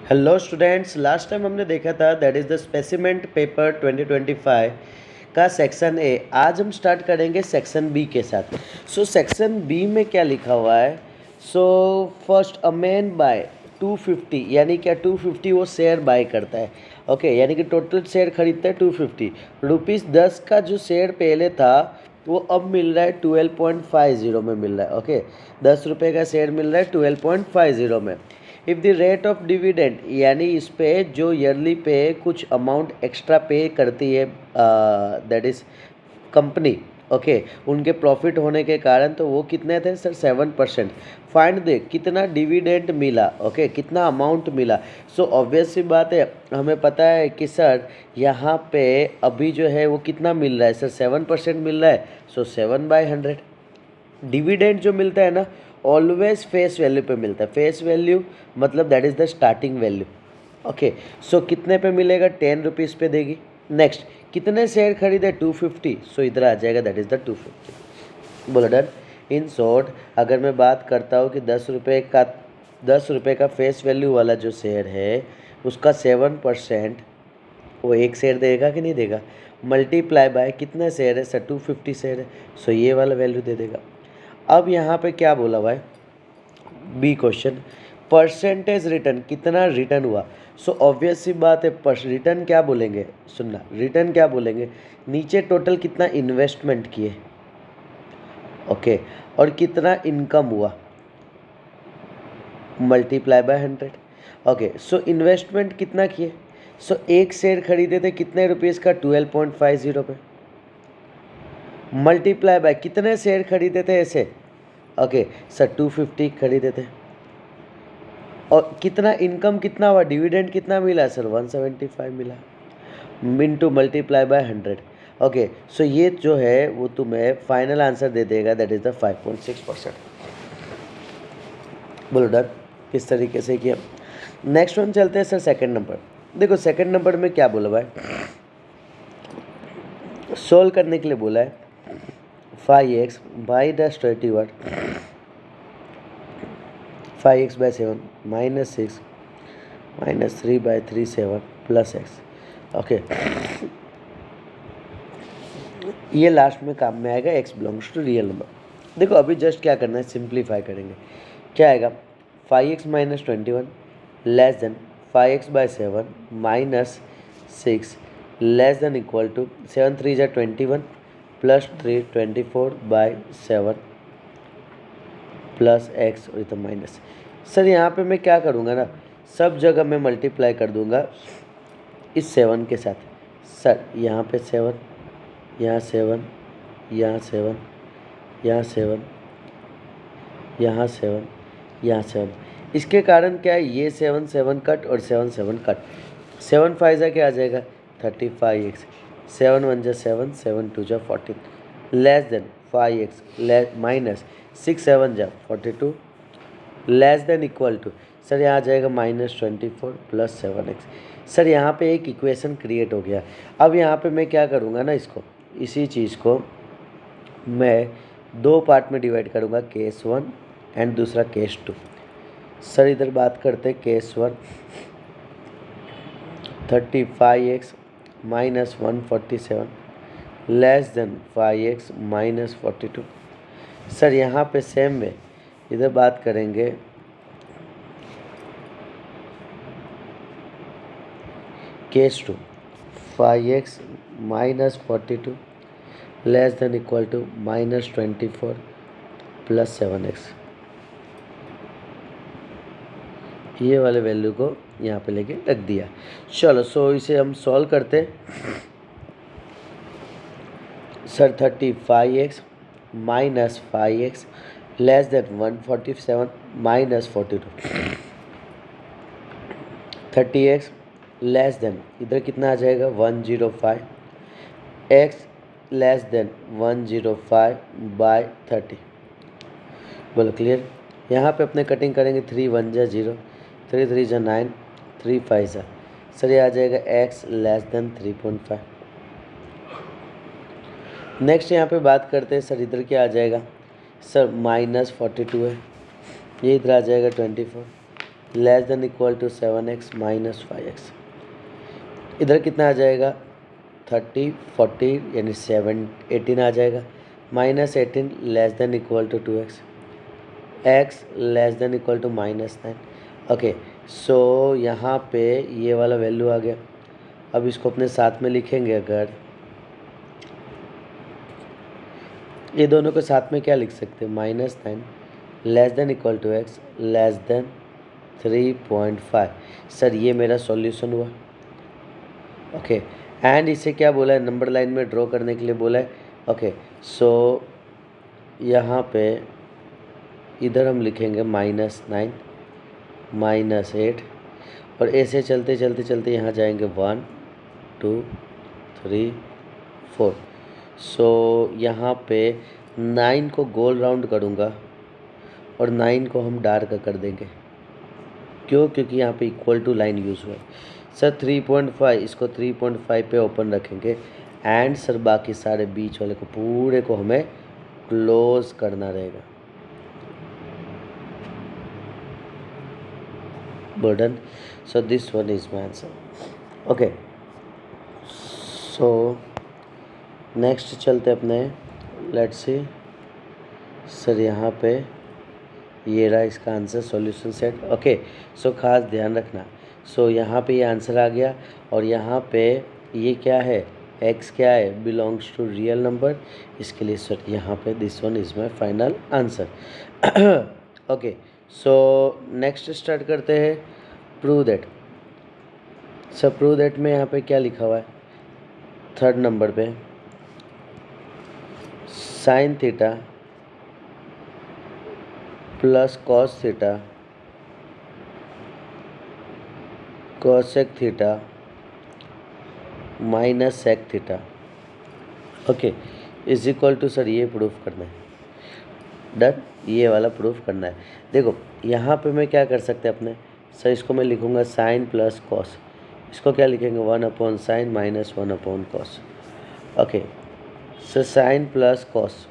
Hello students, last time हमने देखा था that is the specimen paper 2025 का सेक्शन ए। आज हम स्टार्ट करेंगे सेक्शन बी के साथ। सो सेक्शन बी में क्या लिखा हुआ है? So first a man buy 250, यानी क्या 250 वो शेयर बाय करता है। ओके, यानी कि टोटल शेयर खरीदता है 250 रुपीज़। 10 का जो शेयर पहले था वो अब मिल रहा है 12.50 में मिल रहा है। ओके, 10 रुपये का शेयर मिल रहा है 12.50 में। If the rate of dividend, यानी इस पे जो ईयरली पे कुछ अमाउंट एक्स्ट्रा पे करती है दैट इज़ कंपनी, ओके, उनके प्रॉफिट होने के कारण, तो वो कितने थे सर? 7%। फाइंड दे कितना डिविडेंड मिला, ओके, कितना अमाउंट मिला। सो ऑब्वियस सी बात है, हमें पता है कि सर यहाँ पे अभी जो है वो कितना मिल रहा है सर? 7% मिल रहा है। सो 7/100 डिविडेंड जो मिलता है ना, ऑलवेज फेस वैल्यू पे मिलता है। फेस वैल्यू मतलब that is the starting value. Okay, so कितने पे मिलेगा? 10 रुपीज़ पे देगी। नेक्स्ट, कितने शेयर खरीदे? 250। सो इधर आ जाएगा दैट इज़ द 250। बोलो डन। इन शॉर्ट, अगर मैं बात करता हूँ कि 10 रुपये का फेस वैल्यू वाला जो शेयर है उसका 7%, वो एक शेयर देगा कि नहीं देगा? मल्टीप्लाई बाय कितना शेयर है सर? 250 शेयर है। सो ये वाला वैल्यू दे देगा। अब यहाँ पे क्या बोला हुआ है? बी क्वेश्चन, परसेंटेज रिटर्न, कितना रिटर्न हुआ। सो ऑब्वियस सी बात है, रिटर्न क्या बोलेंगे? सुनना, रिटर्न क्या बोलेंगे? नीचे टोटल कितना इन्वेस्टमेंट किए, ओके, और कितना इनकम हुआ, multiply by 100। Okay, so investment कितना किए? सो एक शेयर खरीदे थे कितने रुपीज़ का? 12.50 पे। मल्टीप्लाई बाय कितने शेयर खरीदे थे ऐसे? ओके सर, 250 खरीदे थे। और कितना इनकम कितना हुआ? डिविडेंड कितना मिला सर? 175 मिला। मिनटू मल्टीप्लाई बाय 100। ओके, सो ये जो है वो तुम्हें फाइनल आंसर दे देगा, दैट इज़ द 5.6%। बोलो डन। किस तरीके से किया? नेक्स्ट वन चलते हैं सर सेकंड नंबर। देखो सेकंड नंबर में क्या बोला हुआ है? सोल्व करने के लिए बोला है 5x by the straight word 5x/7 -6 -3/37 plus x। Okay, ये लास्ट में काम में आएगा, x belongs to real number. देखो अभी जस्ट क्या करना है, सिंप्लीफाई करेंगे। क्या आएगा? 5x - 21 less than 5x/7 -6 less than equal to 7 3 जा 21 प्लस 3 24/7 प्लस x और इधर माइनस। सर यहाँ पे मैं क्या करूँगा ना, सब जगह मैं मल्टीप्लाई कर दूँगा इस 7 के साथ। सर यहाँ पे 7, यहाँ 7, यहाँ 7, यहाँ 7, यहाँ 7, यहाँ 7। इसके कारण क्या है? ये 7 7 कट और 7 7 कट। 7 5 जा क्या आ जाएगा? 35x। 7 1 जा 7, 7 2 जा 14 लेस देन 5x माइनस 6 7 जा 42 less than equal to, sir यहाँ आ जाएगा -24 प्लस 7x। सर यहाँ पे एक इक्वेशन क्रिएट हो गया। अब यहाँ पे मैं क्या करूँगा ना, इसको, इसी चीज़ को मैं दो पार्ट में डिवाइड करूँगा, केस 1 एंड दूसरा केस 2। सर इधर बात करते हैं case 1, 35x - 147 less than 5x - 42। Sir यहाँ पे सेम वे इधर बात करेंगे case 2, 5x - 42 less than equal to -24 plus 7x। ये वाले वैल्यू को यहाँ पे लेके रख दिया। चलो सो इसे हम सॉल्व करते हैं। Sir 35x - 5x less than 147 - 42। 30x less than, इधर कितना आ जाएगा? 105। x less then 105/30। बोलो क्लियर? यहाँ पे अपने कटिंग करेंगे, 3 1 जा 0, 3 3 जा 9, 3 5 जा। सर ये आ जाएगा x लेस देन 3.5। नेक्स्ट यहाँ पे बात करते हैं, सर इधर क्या आ जाएगा? सर -42 है, ये इधर आ जाएगा 24 less than equal to 7x minus 5x। इधर कितना आ जाएगा 30 40 यानी 18 आ जाएगा, minus 18 less than equal to 2x, x less than equal to minus 9। Okay, so यहाँ पे ये वाला वैल्यू आ गया। अब इसको अपने साथ में लिखेंगे, अगर ये दोनों को साथ में क्या लिख सकते हैं, minus 9 less than equal to x less than 3.5। Sir ये मेरा सॉल्यूशन हुआ। ओके, एंड इसे क्या बोला है, नंबर लाइन में ड्रॉ करने के लिए बोला है। ओके, सो यहाँ पे इधर हम लिखेंगे -9 -8 और ऐसे चलते चलते चलते यहाँ जाएंगे 1 2 3 4। सो यहाँ पे 9 को गोल राउंड करूँगा और 9 को हम डार्क कर देंगे। क्यों? क्योंकि यहाँ पे इक्वल टू लाइन यूज़ हुआ है। सर 3.5, इसको 3.5 पे ओपन रखेंगे एंड सर बाकी सारे बीच वाले को पूरे को हमें क्लोज करना रहेगा। burden, so this one is my answer. Okay, so next चलते अपने, let's see सर यहाँ पे ये रहा इसका आंसर, सॉल्यूशन सेट। ओके, सो खास ध्यान रखना, सो यहाँ पे ये आंसर आ गया और यहाँ पे ये क्या है, x क्या है, बिलोंग्स टू रियल नंबर, इसके लिए सर यहाँ पे this one is my final answer. Okay, so next start करते हैं, prove that. Sir prove that में यहाँ पे क्या लिखा हुआ है, थर्ड नंबर पे sine theta plus cos theta cosec theta minus sec theta, okay, is equal to, sir ये प्रूफ करना है, डन, ये वाला प्रूफ करना है। देखो यहाँ पे मैं क्या कर सकते हैं अपने, सर इसको मैं लिखूँगा साइन प्लस कॉस, इसको क्या लिखेंगे 1 sine minus 1 cos. Okay, sir sine plus cos,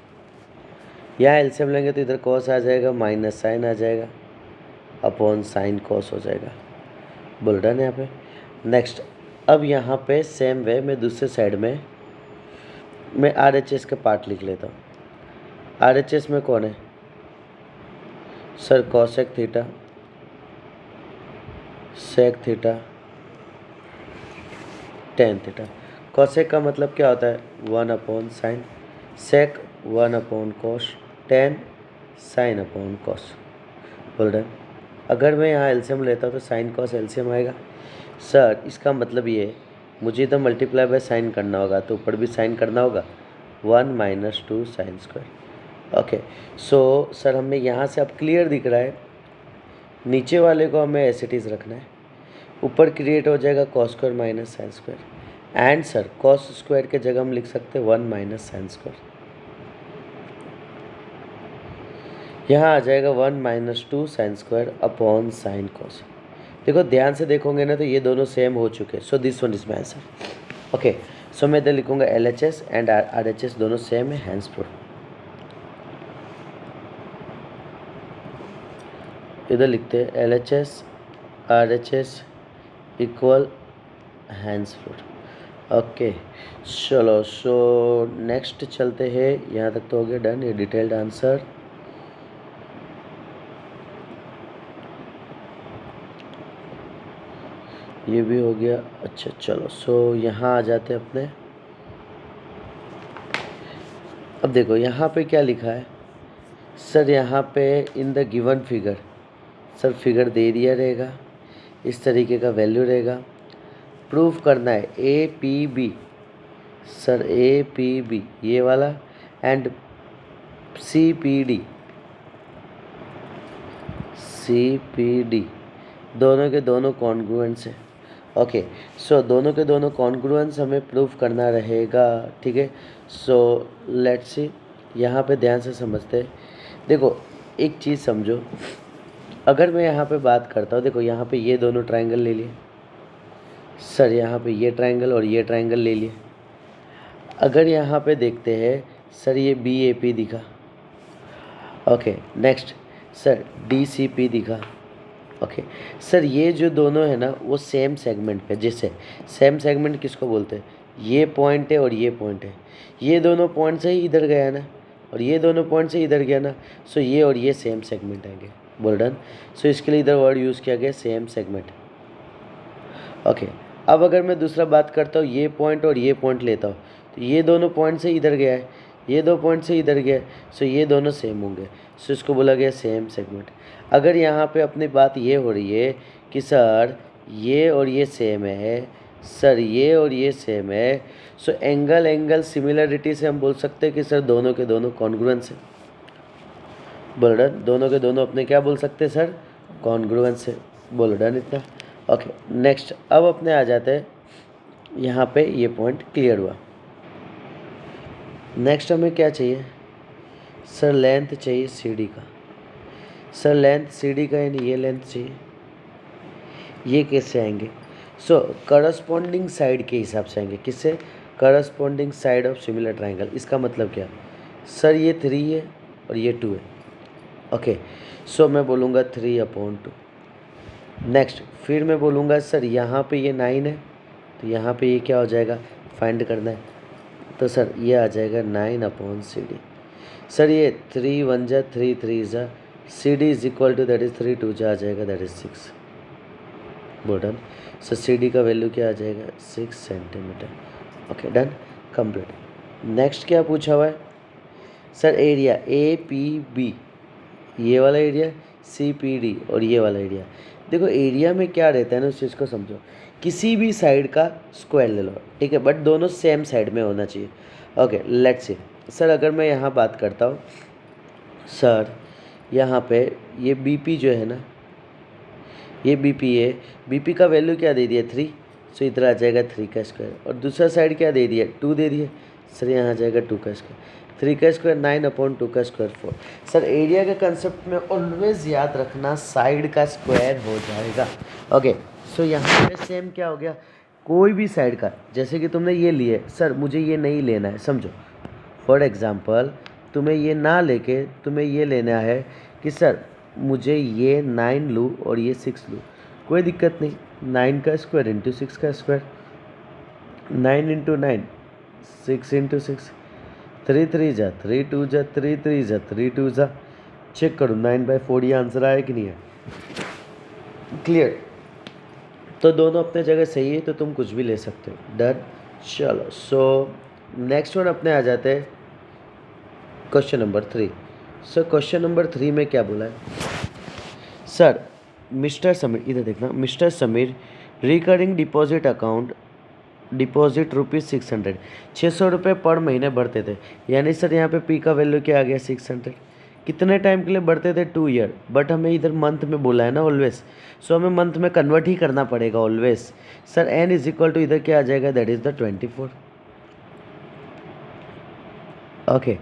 यहाँ एलसीएम लेंगे तो इधर कॉस आ जाएगा, माइनस साइन आ जाएगा, अपॉन साइन कॉस हो जाएगा, बोल डन यहाँ पे। नेक्स्ट, अब यहाँ पे सेम वे मैं दूसरे साइड में मैं RHS के पार्ट लिख लेता हूँ। RHS में कौन है sir, cosec theta sec theta tan theta. Cosec का मतलब क्या होता है, 1 sine, sec 1 cos, tan sine upon cos, बोल डन। अगर मैं यहाँ एलसीएम लेता हूँ तो साइन कॉस एलसीएम आएगा। सर इसका मतलब ये है मुझे तो मल्टीप्लाई बाय साइन करना होगा, तो ऊपर भी साइन करना होगा, 1 - 2 sine square. Okay, so sir हमें यहाँ से अब क्लियर दिख रहा है, नीचे वाले को हमें एज इट इज़ रखना है, ऊपर क्रिएट हो जाएगा cos square minus sine square, and sir cos square के जगह हम लिख सकते हैं 1 - साइन स्क्वायर। यहाँ आ जाएगा 1 - 2 sine square upon sine cos. देखो ध्यान से देखोगे ना तो ये दोनों सेम हो चुके, so this one is my answer. Okay, so मैं इधर लिखूँगा LHS एंड RHS दोनों सेम है, हैंस प्रूफ। इधर लिखते हैं LHS RHS equal hence proved. Okay चलो, सो नेक्स्ट चलते हैं, यहाँ तक तो हो गया डन, ये डिटेल्ड आंसर। ये भी हो गया, अच्छा चलो, सो यहाँ आ जाते हैं अपने। अब देखो यहाँ पे क्या लिखा है सर, यहाँ पे in the given figure, sir figure दे दिया रहेगा, इस तरीके का वैल्यू रहेगा, प्रूफ करना है APB, सर APB ये वाला, एंड CPD दोनों के दोनों कॉन्ग्रुएंट्स है। ओके, सो दोनों के दोनों कॉन्ग्रुएंस हमें प्रूफ करना रहेगा, ठीक है। सो लेट्स सी, यहाँ पे ध्यान से समझते हैं। देखो एक चीज़ समझो, अगर मैं यहाँ पे बात करता हूँ, देखो यहाँ पे ये दोनों ट्रायंगल ले लिए, सर यहाँ पे ये ट्रायंगल और ये ट्रायंगल ले लिए। अगर यहाँ पे देखते हैं सर, ये BAP दिखा, ओके, नेक्स्ट सर DCP दिखा, ओके सर, ये जो दोनों है ना वो सेम सेगमेंट पे, जैसे सेम सेगमेंट किसको बोलते हैं, ये पॉइंट है और ये पॉइंट है, ये दोनों पॉइंट से ही इधर गया ना और ये दोनों पॉइंट से इधर गया ना, सो ये और ये सेम सेगमेंट आएंगे। बोल डन। सो इसके लिए इधर वर्ड यूज़ किया गया सेम सेगमेंट। ओके, अब अगर मैं दूसरा बात करता हूँ, ये पॉइंट और ये पॉइंट लेता हूँ, तो ये दोनों पॉइंट से इधर गया है, ये दो पॉइंट से इधर गया है, सो ये दोनों सेम होंगे, सो इसको बोला गया सेम सेगमेंट। अगर यहाँ पे अपनी बात ये हो रही है कि सर ये और ये सेम है, सर ये और ये सेम है, सो एंगल एंगल सिमिलरिटी से हम बोल सकते हैं कि सर दोनों के दोनों कॉन्ग्रुएंस है। बोल डन। दोनों के दोनों अपने क्या बोल सकते हैं सर, कॉन्ग्रुएंस है। बोल डन इतना। ओके नेक्स्ट, अब अपने आ जाते हैं यहाँ पे, ये पॉइंट क्लियर हुआ। नेक्स्ट हमें क्या चाहिए सर, लेंथ चाहिए सीडी का। सर लेंथ सीडी का यानी ये लेंथ चाहिए, ये कैसे आएंगे, सो करस्पॉन्डिंग साइड के हिसाब से आएंगे। किससे, corresponding side of similar triangle. इसका मतलब क्या सर, ये 3 है और ये 2 है। ओके सो मैं बोलूँगा 3/2। नेक्स्ट फिर मैं बोलूँगा सर यहाँ पे ये 9 है, तो यहाँ पे ये क्या हो जाएगा, फाइंड करना है, तो सर ये आ जाएगा 9/CD। सर ये 3 1 जा 3 3 जा, CD is equal to that is 3 2 जा आ जाएगा that is 6। Done. So CD का वैल्यू क्या आ जाएगा, 6 centimetre. Okay done, complete. Next क्या पूछा हुआ है सर, एरिया APB, ये वाला एरिया CPD और ये वाला एरिया। देखो एरिया में क्या रहता है ना, उस चीज़ को समझो, किसी भी साइड का स्क्वायर ले लो, ठीक है, बट दोनों सेम साइड में होना चाहिए। ओके लेट्स सी सर, अगर मैं यहाँ बात करता हूँ सर, यहाँ पे ये BP जो है ना, ये BP है, BP का वैल्यू क्या दे दिया 3, सो इधर आ जाएगा 3 का स्क्वायर, और दूसरा साइड क्या दे दिया 2 दे दिया, सर यहाँ आ जाएगा 2 का स्क्वायर, 3 का स्क्वायर 9/2 का स्क्वायर 4। सर एरिया के कंसेप्ट में ऑलवेज याद रखना साइड का स्क्वायर हो जाएगा। ओके सो यहाँ पे सेम क्या हो गया, कोई भी साइड का, जैसे कि तुमने ये लिए, सर मुझे ये नहीं लेना है, समझो फॉर एग्जांपल तुम्हें ये ना लेके तुम्हें ये लेना है कि सर मुझे ये 9 लूँ और ये 6 लूँ, कोई दिक्कत नहीं, 9 का स्क्वायर इंटू 6 का स्क्वायर, 9 इंटू 9 6 इंटू 6, 3 3 जा 3 2 जा 3 3 जा 3 2 जा, चेक करो 9/4 ये आंसर आया कि नहीं है, क्लियर। तो दोनों अपने जगह सही है, तो तुम कुछ भी ले सकते हो। डन। चलो सो नेक्स्ट वन अपने आ जाते हैं question number 3। Sir question number 3 में क्या बोला है सर, मिस्टर समीर, इधर देखना, mister Sameer recurring deposit account deposit ₹600, 600 रुपये पर महीने भरते थे, यानी सर यहाँ पे P का वैल्यू क्या आ गया 600। कितने टाइम के लिए भरते थे 2 ईयर, बट हमें इधर मंथ में बोला है ना ऑलवेज, सो हमें मंथ में कन्वर्ट ही करना पड़ेगा always. Sir N is equal to इधर क्या आ जाएगा, that is the 24। Okay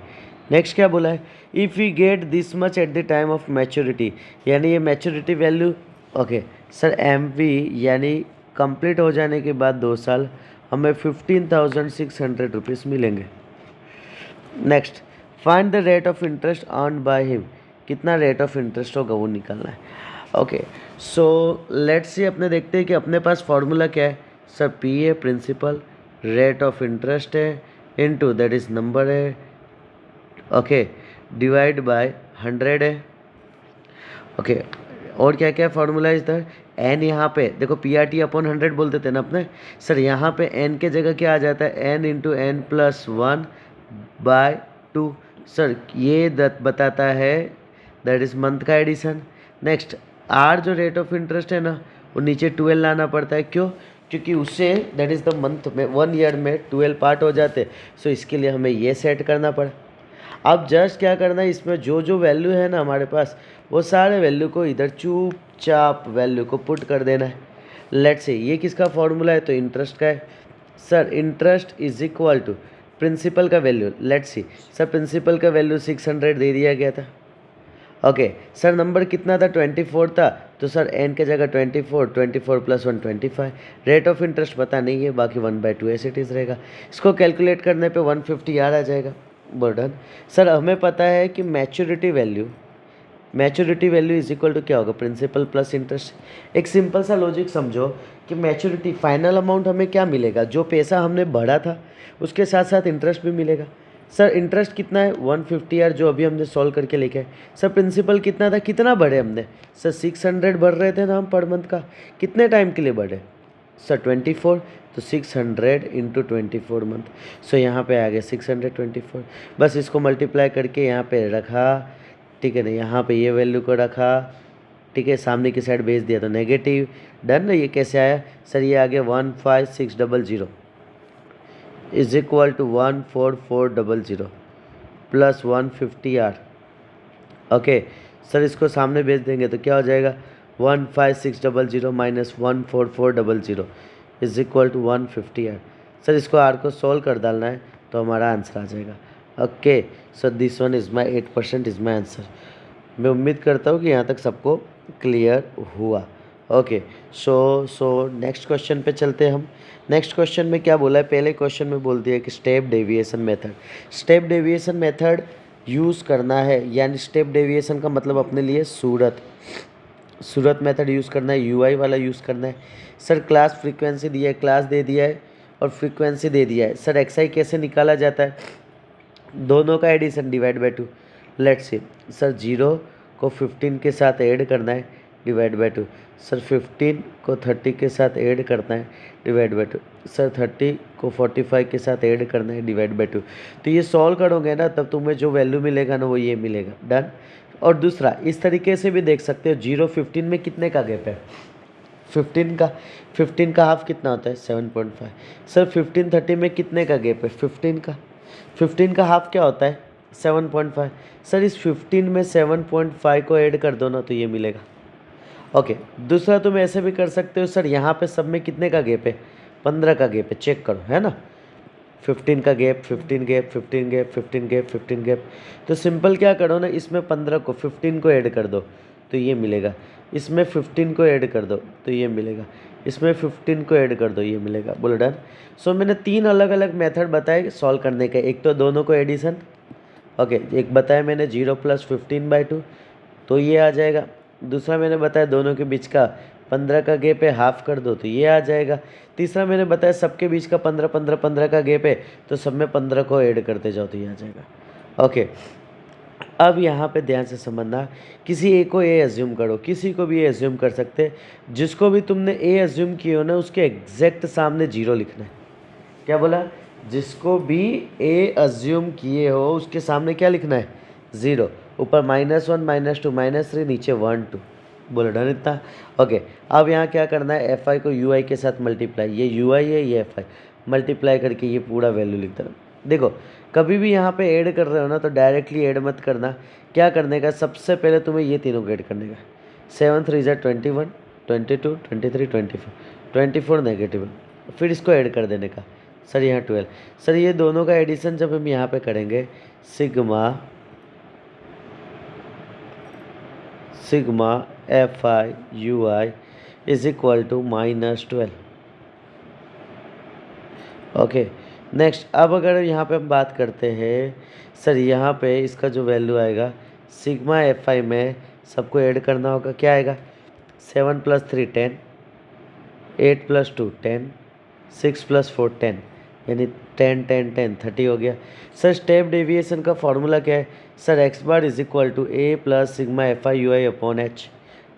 next क्या बोला है, if we get this much at the time of maturity, यानी ये maturity value. Okay sir MV यानी कंप्लीट हो जाने के बाद 2 साल हमें 15,600 रुपीज़ मिलेंगे। Next find the rate of interest earn by him, कितना रेट ऑफ इंटरेस्ट होगा वो निकालना है। ओके सो लेट्स सी, अपने देखते हैं कि अपने पास फॉर्मूला क्या है सर, P है प्रिंसिपल, रेट ऑफ इंटरेस्ट है, इनटू दैट इज नंबर है, ओके डिवाइड बाय 100 है। ओके और क्या क्या फार्मूला है इधर, N यहाँ पे देखो PRT/100 बोलते थे ना अपने, सर यहाँ पे N के जगह क्या आ जाता है, N इंटू N+1/2। सर ये बताता है दैट इज़ मंथ का एडिशन। नेक्स्ट R जो रेट ऑफ इंटरेस्ट है ना, वो नीचे 12 लाना पड़ता है, क्यों, क्योंकि उससे दैट इज़ द मंथ में 1 ईयर में 12 पार्ट हो जाते, सो इसके लिए हमें ये सेट करना पड़ा। अब जस्ट क्या करना है, इसमें जो जो वैल्यू है ना हमारे पास, वो सारे वैल्यू को इधर चुपचाप वैल्यू को पुट कर देना है। लेट्स से ये किसका फॉर्मूला है, तो इंटरेस्ट का है। Sir interest is equal to principal का value, let's see sir principal का वैल्यू 600 दे दिया गया था। ओके सर नंबर कितना था, 24 था, तो सर N के जगह 24, 24 + 1 25। रेट ऑफ इंटरेस्ट पता नहीं है, बाकी 1/2 ऐसे इट इज़ रहेगा। इसको कैलकुलेट करने पे 150 याद आ जाएगा। बर्डन। सर हमें पता है कि maturity value maturity value is equal to क्या होगा, प्रिंसिपल प्लस इंटरेस्ट। एक सिंपल सा लॉजिक समझो कि मैच्योरिटी फाइनल अमाउंट हमें क्या मिलेगा, जो पैसा हमने भरा था उसके साथ साथ इंटरेस्ट भी मिलेगा। सर इंटरेस्ट कितना है 150 यार, जो अभी हमने सॉल्व करके लिखा है। सर प्रिंसिपल कितना था, कितना भरे हमने, सर 600 भर रहे थे ना हम पर मंथ का, कितने टाइम के लिए भरे सर 24, तो 600 इंटू 24 मंथ। सो यहाँ पे आ गया 624। बस इसको मल्टीप्लाई करके यहाँ पे रखा, ठीक है ना, यहाँ पे ये वैल्यू को रखा, ठीक है, सामने की साइड भेज दिया तो नेगेटिव। डन ना, ये कैसे आया सर, ये आ गया 15600 is equal to 14400 plus 150R। Okay sir, इसको सामने भेज देंगे तो क्या हो जाएगा, 15600 minus 14400 is equal to 150R। Sir इसको आर को सॉल्व कर डालना है तो हमारा आंसर आ जाएगा। Okay so this one is my 8% is my answer. मैं उम्मीद करता हूँ कि यहाँ तक सबको क्लियर हुआ। ओके सो नेक्स्ट क्वेश्चन पे चलते हैं हम। नेक्स्ट क्वेश्चन में क्या बोला है, पहले क्वेश्चन में बोल दिया कि step deviation method. Step deviation method use करना है, यानी स्टेप डेविएशन का मतलब अपने लिए सूरत मेथड यूज़ करना है, यूआई वाला यूज़ करना है। सर क्लास फ्रीक्वेंसी दिया है, क्लास दे दिया है और फ्रीक्वेंसी दे दिया है। सर एक्सआई कैसे निकाला जाता है, दोनों का addition divide by 2। Let's see sir 0 को 15 के साथ ऐड करना है डिवाइड बाय 2। सर 15 को 30 के साथ ऐड करना है डिवाइड बाय 2। सर 30 को 45 के साथ ऐड करना है डिवाइड बाय 2। तो ये सॉल्व करोगे ना तब तुम्हें जो वैल्यू मिलेगा ना वो ये मिलेगा। डन। और दूसरा इस तरीके से भी देख सकते हो, 0 15 में कितने का गैप है, 15 का हाफ कितना होता है 7.5। सर 15 30 में कितने का गैप है 15 का हाफ क्या होता है 7.5। सर इस 15 में 7.5 को ऐड कर दो ना तो ये मिलेगा। ओके दूसरा तुम ऐसे भी कर सकते हो, सर यहाँ पे सब में कितने का गैप है 15 का गैप है, चेक करो है ना, 15 का gap 15 gap 15 gap 15 gap 15 gap. तो सिंपल क्या करो ना, इसमें 15 को 15 को ऐड कर दो तो ये मिलेगा, इसमें 15 को ऐड कर दो तो ये मिलेगा, इसमें 15 को ऐड कर दो ये मिलेगा। बोलो डन। सो मैंने 3 अलग अलग मेथड बताए सॉल्व करने के। एक तो दोनों को एडिशन, ओके एक बताया मैंने 0 + 15/2 तो ये आ जाएगा। दूसरा मैंने बताया दोनों के बीच का 15 का गैप है, हाफ कर दो तो ये आ जाएगा। तीसरा मैंने बताया सबके बीच का 15 15 15 का गैप है तो सब में 15 को ऐड करते जाओ तो ये आ जाएगा। ओके अब यहाँ पे ध्यान से समझना, किसी ए को ए एज्यूम करो, किसी को भी ए एज्यूम कर सकते हैं। जिसको भी तुमने ए एज्यूम किए हो ना उसके एग्जैक्ट सामने 0 लिखना है। क्या बोला, जिसको भी ए एज्यूम किए हो उसके सामने क्या लिखना है 0, ऊपर -1 -2 -3 नीचे 1 2। बोलो डन इतना। ओके अब यहाँ क्या करना है, एफ आई को यू आई के साथ मल्टीप्लाई, ये यू आई है ये एफ आई, मल्टीप्लाई करके ये पूरा वैल्यू लिख देना। देखो कभी भी यहाँ पे ऐड कर रहे हो ना तो डायरेक्टली ऐड मत करना। क्या करने का, सबसे पहले तुम्हें ये तीनों को ऐड करने का, 7 3 ज़ा 21 22 23 24 24 नेगेटिव, फिर इसको ऐड कर देने का। सर यहाँ 12। सर ये दोनों का एडिशन जब हम यहाँ पे करेंगे, sigma f i u i is equal to -12। Okay next अब अगर यहाँ पे हम बात करते हैं, सर यहाँ पे इसका जो वैल्यू आएगा सिग्मा एफ आई में सबको ऐड करना होगा, क्या आएगा 7 + 3 10, 8 + 2 10, 6 + 4 10, यानी 10 10 10 30 हो गया। सर स्टेप डेविएशन का फॉर्मूला क्या है, sir x bar is equal to a plus sigma f i u i upon h,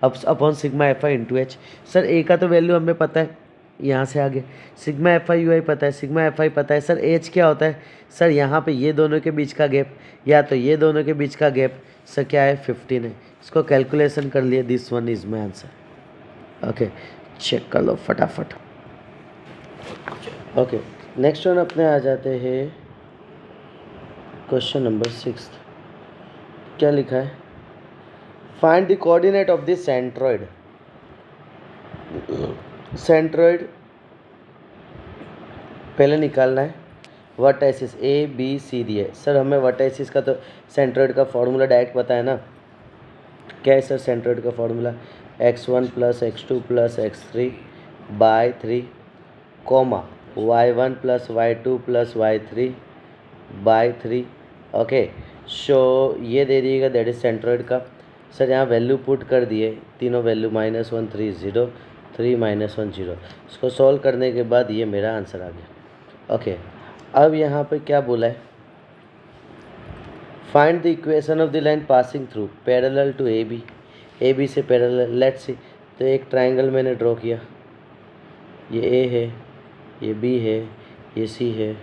upon sigma f i into h. Sir a का तो वैल्यू हमें पता है, यहाँ से आगे sigma f i u i पता है, सिग्मा एफ आई पता है। सर एच क्या होता है, सर यहाँ पे ये दोनों के बीच का गैप या तो ये दोनों के बीच का गैप, सर क्या है 15 है। इसको कैलकुलेशन कर लिए, this one is my answer. Okay check कर लो फटाफट। ओके नेक्स्ट वन अपने आ जाते हैं क्वेश्चन नंबर 6। क्या लिखा है, find the coordinate of this centroid. Centroid पहले निकालना है, वर्टाइसिस ए बी सी दी है। सर हमें वर्टाइसिस का तो सेंट्रॉइड का फॉर्मूला डायरेक्ट पता है ना, क्या है सर सेंट्रॉइड का formula, x1 + x2 + x3 by 3 comma y1 + y2 + y3 by 3। Okay so ये दे दिएगा, दैट इज सेंट्रॉइड का। सर यहाँ वैल्यू पुट कर दिए, तीनों वैल्यू -1 3 0 3 -1 0। इसको सॉल्व करने के बाद ये मेरा आंसर आ गया। ओके, अब यहाँ पे क्या बोला है, find the equation of the line passing through parallel to A B से पैरेलल। लेट्स सी, तो एक ट्राइंगल मैंने ड्रॉ किया, ये ए है, ये बी है, ये सी है।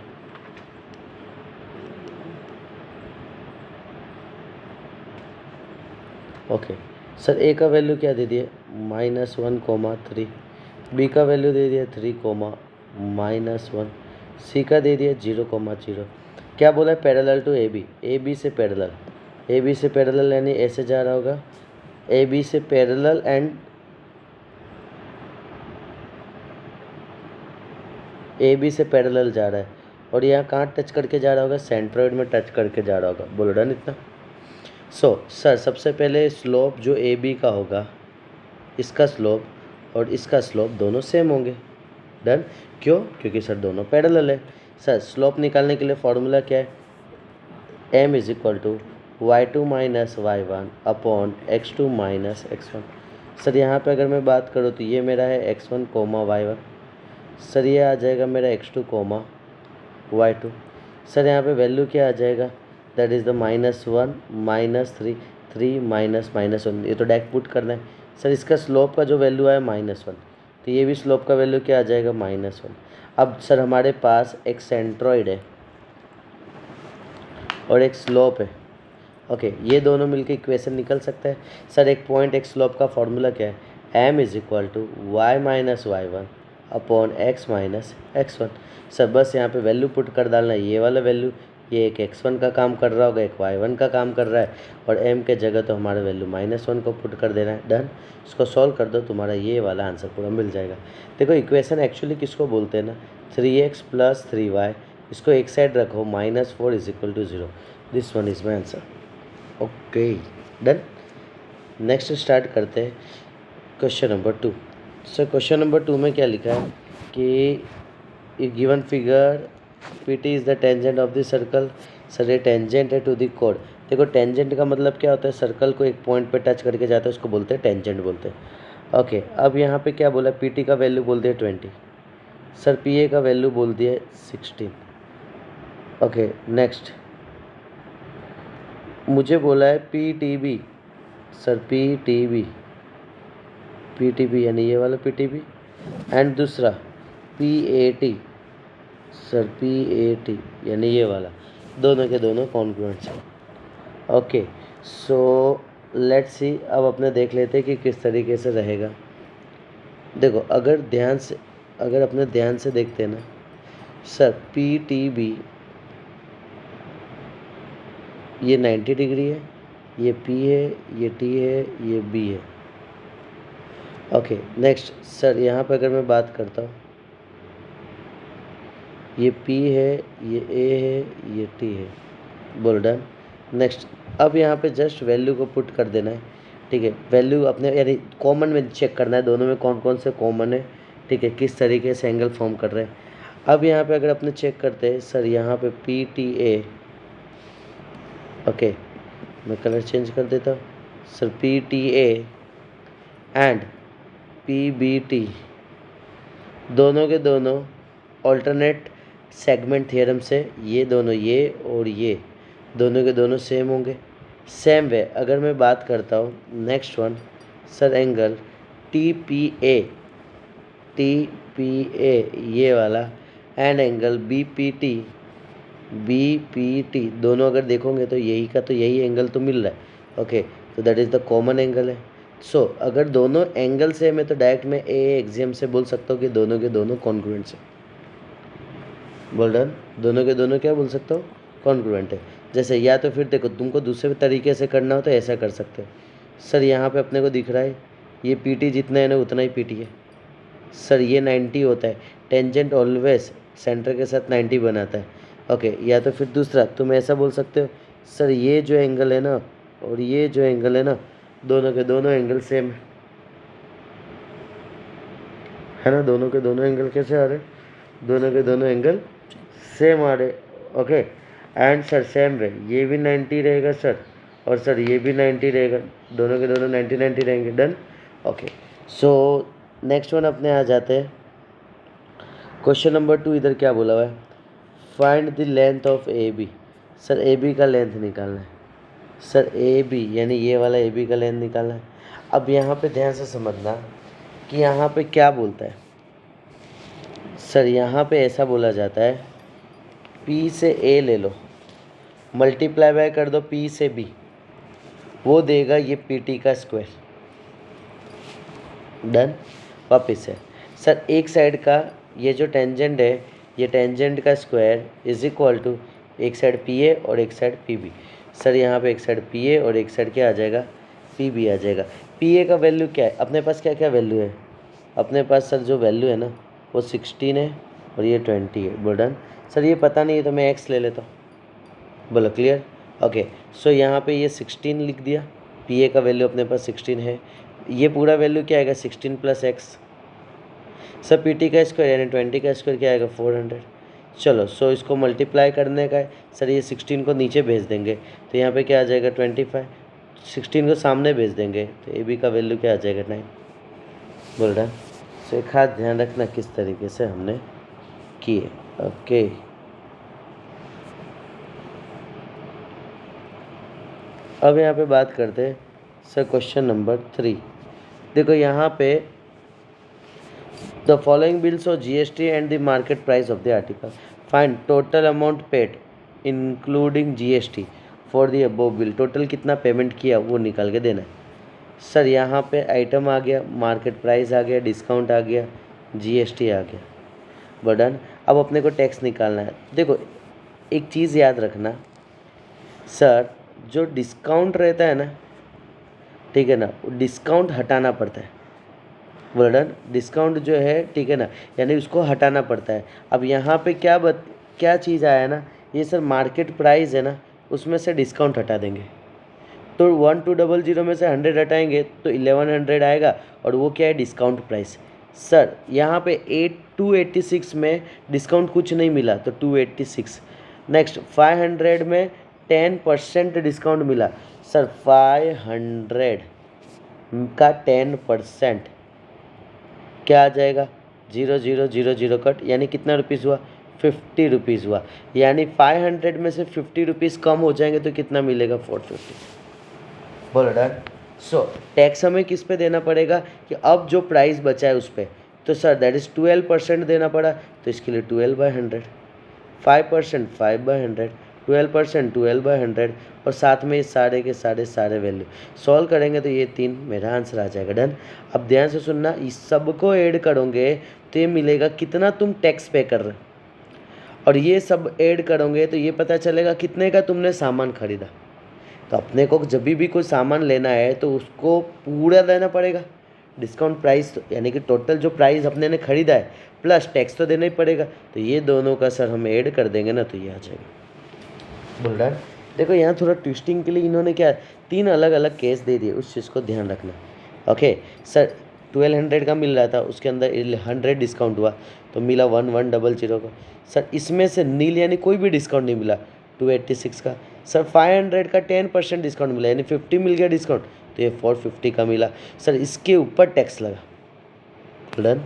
ओके सर, ए का वैल्यू क्या दे दिया, -1, 3, बी का वैल्यू दे दिया 3, -1, सी का दे दिया 0, 0। क्या बोला है, पैरेलल टू ए बी से पैरेलल, ए बी से पैरेलल यानी ऐसे जा रहा होगा, ए बी से पैरेलल एंड ए बी से पैरेलल जा रहा है, और यहाँ कहाँ टच करके जा रहा होगा, सेंट्रॉइड में टच करके जा रहा होगा। बोलो डन इतना। सर सबसे पहले स्लोप जो ए बी का होगा, इसका स्लोप और इसका स्लोप दोनों सेम होंगे। डन, क्यों, क्योंकि सर दोनों पैरेलल है। सर स्लोप निकालने के लिए फॉर्मूला क्या है, m = y2 - y1 upon x2 - x1। Sir यहाँ पे अगर मैं बात करूँ तो ये मेरा है x1, y1। सर ये आ जाएगा मेरा x2, y2। सर यहाँ पे वैल्यू क्या आ जाएगा, दैट इज़ द -1 -3 3 -1। ये तो डायरेक्ट पुट करना है। सर इसका स्लोप का जो वैल्यू है -1, तो ये भी स्लोप का वैल्यू क्या आ जाएगा, -1। अब सर हमारे पास एक सेंट्रॉइड है और एक स्लोप है। ओके, ये दोनों मिलके इक्वेशन निकल सकता है। सर एक पॉइंट एक स्लोप का फॉर्मूला क्या है, m = y - y1 upon x - x1। Sir बस यहाँ पे वैल्यू पुट कर डालना है, ये वाला वैल्यू, ये एक x1 का काम कर रहा होगा, एक y1 का काम कर रहा है, और m के जगह तो हमारा वैल्यू -1 को पुट कर देना है। डन, इसको सॉल्व कर दो, तुम्हारा ये वाला आंसर पूरा मिल जाएगा। देखो इक्वेशन एक्चुअली किसको बोलते हैं ना, 3x + 3y, इसको एक साइड रखो, -4 = 0। This one is my answer. Okay done, next start करते हैं question number 2। Sir question number 2 में क्या लिखा है कि given figure PT is the tangent of the circle. Sir ये टेंजेंट है टू द कोड। देखो टेंजेंट का मतलब क्या होता है, सर्कल को एक पॉइंट पे टच करके जाता है, उसको बोलते हैं टेंजेंट बोलते हैं। ओके, अब यहाँ पे क्या बोला, PT का वैल्यू बोल दिया 20। सर PA का वैल्यू बोल दिया 16। ओके नेक्स्ट, मुझे बोला है PTB। सर PTB यानी ये वाला PTB, एंड दूसरा PAT। सर PAT यानी ये वाला, दोनों के दोनों कॉन्ग्रुएंट्स हैं। ओके सो लेट्स सी, अब अपने देख लेते हैं कि किस तरीके से रहेगा। देखो अगर अपने ध्यान से देखते हैं ना, सर PTB ये 90 डिग्री है, ये P है, ये T है, ये B है। ओके नेक्स्ट, सर यहाँ पर अगर मैं बात करता हूँ, ये P है, ये A है, ये T है। बोल डन। नेक्स्ट, अब यहाँ पे जस्ट वैल्यू को पुट कर देना है। ठीक है, वैल्यू अपने यानी कॉमन में चेक करना है, दोनों में कौन कौन से कॉमन है। ठीक है, किस तरीके से एंगल फॉर्म कर रहे हैं। अब यहाँ पे अगर अपने चेक करते हैं, सर यहाँ पे PTA, ओके मैं कलर चेंज कर देता हूँ। सर PTA एंड PBT दोनों के दोनों ऑल्टरनेट सेगमेंट थ्योरम से ये दोनों, ये और ये दोनों के दोनों सेम होंगे। सेम वे अगर मैं बात करता हूँ next one, sir angle TPA ये वाला एंड एंगल BPT दोनों अगर देखोगे तो यही का तो यही एंगल तो मिल रहा है। ओके, तो that is the common angle है। सो अगर दोनों एंगल सेम है तो डायरेक्ट मैं ए एक्सियम से बोल सकता हूँ कि दोनों के दोनों कॉन्ग्रुएंट्स हैं। बोल डन, दोनों के दोनों क्या बोल सकता हूँ, कॉन्ग्रुएंट है। जैसे या तो फिर देखो तुमको दूसरे तरीके से करना हो तो ऐसा कर सकते हो। सर यहाँ पे अपने को दिख रहा है ये PT जितना है ना उतना ही PT है। सर ये 90 होता है, टेंजेंट ऑलवेज सेंटर के साथ 90 बनाता है। ओके, या तो फिर दूसरा तुम ऐसा बोल सकते हो, सर ये जो एंगल है ना और ये जो एंगल है ना, दोनों के दोनों एंगल सेम है ना, दोनों के दोनों एंगल कैसे आ रहे, दोनों के दोनों एंगल सेम आ रहे। Okay, and sir same way ये भी 90 रहेगा सर और सर ये भी 90 रहेगा, दोनों के दोनों 90 90 रहेंगे। Done. Okay, so next one अपने आ जाते हैं। क्वेश्चन नंबर 2 इधर क्या बोला हुआ है, find the length of A B. Sir A B का लेंथ निकालना है। सर ए बी यानी ये वाला ए बी का लेंथ निकालना है। अब यहाँ पे ध्यान से समझना कि यहाँ पे क्या बोलता है। सर यहाँ पे ऐसा बोला जाता है, पी से ए ले लो, मल्टीप्लाई बाय कर दो पी से बी, वो देगा ये पी टी का स्क्वायर। डन। वापिस है सर, एक साइड का ये जो टेंजेंट है, ये टेंजेंट का स्क्वायर इज इक्वल टू एक साइड पी ए और एक साइड पी बी। सर यहाँ पे एक साइड पी ए और एक साइड क्या आ जाएगा, पी बी आ जाएगा। पी ए का वैल्यू क्या है अपने पास, क्या क्या वैल्यू है अपने पास सर, जो वैल्यू है ना वो 16 है और ये 20 है। बोर्डन सर ये पता नहीं है तो मैं एक्स ले लेता हूँ, बोलो क्लियर। ओके, सो यहाँ पे ये 16 लिख दिया, पी ए का वैल्यू अपने पास 16 है, ये पूरा वैल्यू क्या आएगा 16 plus x. Sir P T का स्क्वायर यानी 20 का स्क्वायर क्या आएगा 400। चलो सो इसको मल्टीप्लाई करने का है सर, ये 16 को नीचे भेज देंगे तो यहाँ पे क्या आ जाएगा 25, 16 को सामने भेज देंगे तो ए बी का वैल्यू क्या आ जाएगा 9। बोल रहा सो एक खास ध्यान रखना किस तरीके से हमने किए। ओके, अब यहाँ पे बात करते हैं सर क्वेश्चन नंबर 3। देखो यहाँ पे the following bills of GST and the market price of the article, find total amount paid including GST for the above bill. Total कितना पेमेंट किया वो निकाल के देना है। सर यहाँ पे आइटम आ गया, मार्केट प्राइस आ गया, डिस्काउंट आ गया, जीएसटी आ गया। बर्डन। अब अपने को टैक्स निकालना है। देखो एक चीज़ याद रखना सर, जो डिस्काउंट रहता है ना, ठीक है ना, डिस्काउंट हटाना पड़ता है। वर्डन डिस्काउंट जो है, ठीक है ना, यानी उसको हटाना पड़ता है। अब यहाँ पे क्या चीज़ आया ना, ये सर मार्केट प्राइस है ना, उसमें से डिस्काउंट हटा देंगे तो 1200 में से 100 हटाएंगे तो 1100 आएगा और वो क्या है डिस्काउंट प्राइस। सर यहाँ पे 286 में डिस्काउंट कुछ नहीं मिला तो 286। नेक्स्ट 500 में 10% डिस्काउंट मिला। सर 500 का 10% क्या आ जाएगा 0000 कट, यानी कितना रुपीज़ हुआ 50 रुपीज़ हुआ। यानी 500 में से 50 रुपीज़ कम हो जाएंगे तो कितना मिलेगा 450। बोलो डन। सो टैक्स हमें किस पे देना पड़ेगा कि अब जो प्राइस बचा है उस पर, तो सर दैट इज़ 12% देना पड़ा तो इसके लिए 12/100, 5% 5/100, 12% 12/100 और साथ में ये सारे के सारे वैल्यू सॉल्व करेंगे तो ये 3 मेरा आंसर आ जाएगा। डन। अब ध्यान से सुनना, इस सबको ऐड करोगे तो ये मिलेगा कितना तुम टैक्स पे कर रहे हो और ये सब ऐड करोगे तो ये पता चलेगा कितने का तुमने सामान खरीदा। तो अपने को जब भी कोई सामान लेना है तो उसको पूरा देना पड़ेगा डिस्काउंट प्राइस, यानी कि टोटल जो प्राइस अपने ने खरीदा है प्लस टैक्स तो देना ही पड़ेगा। तो ये दोनों का सर हम ऐड कर देंगे ना तो ये आ जाएगा। बोल रहा है देखो यहाँ थोड़ा ट्विस्टिंग के लिए इन्होंने क्या 3 अलग अलग केस दे दिए, उस चीज़ को ध्यान रखना। ओके सर 1200 का मिल रहा था, उसके अंदर 100 डिस्काउंट हुआ तो मिला 1100 का। सर इसमें से नील यानी कोई भी डिस्काउंट नहीं मिला 286 का। सर 500 का 10% डिस्काउंट मिला यानी 50 मिल गया डिस्काउंट तो ये 450 का मिला। सर इसके ऊपर टैक्स लगा। डन।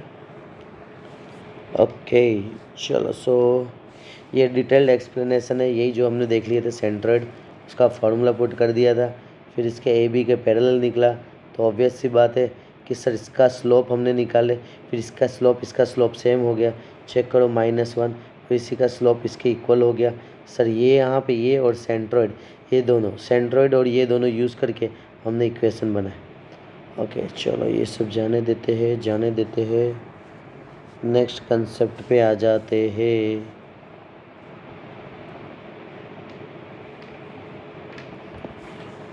ओके चलो, सो ये डिटेल्ड एक्सप्लेनेशन है, यही जो हमने देख लिए थे सेंट्रोइड, उसका फार्मूला पुट कर दिया था, फिर इसके ए बी के पैरेलल निकला तो ऑब्वियस सी बात है कि सर इसका स्लोप हमने निकाले, फिर इसका स्लोप सेम हो गया, चेक करो -1, फिर इसी का स्लोप इसके इक्वल हो गया। सर ये यहाँ पे ये और सेंट्रोइड, ये दोनों सेंट्रोइड और ये दोनों यूज़ करके हमने इक्वेशन बनाए। ओके चलो ये सब जाने देते हैं, नेक्स्ट कंसेप्ट पे आ जाते हैं।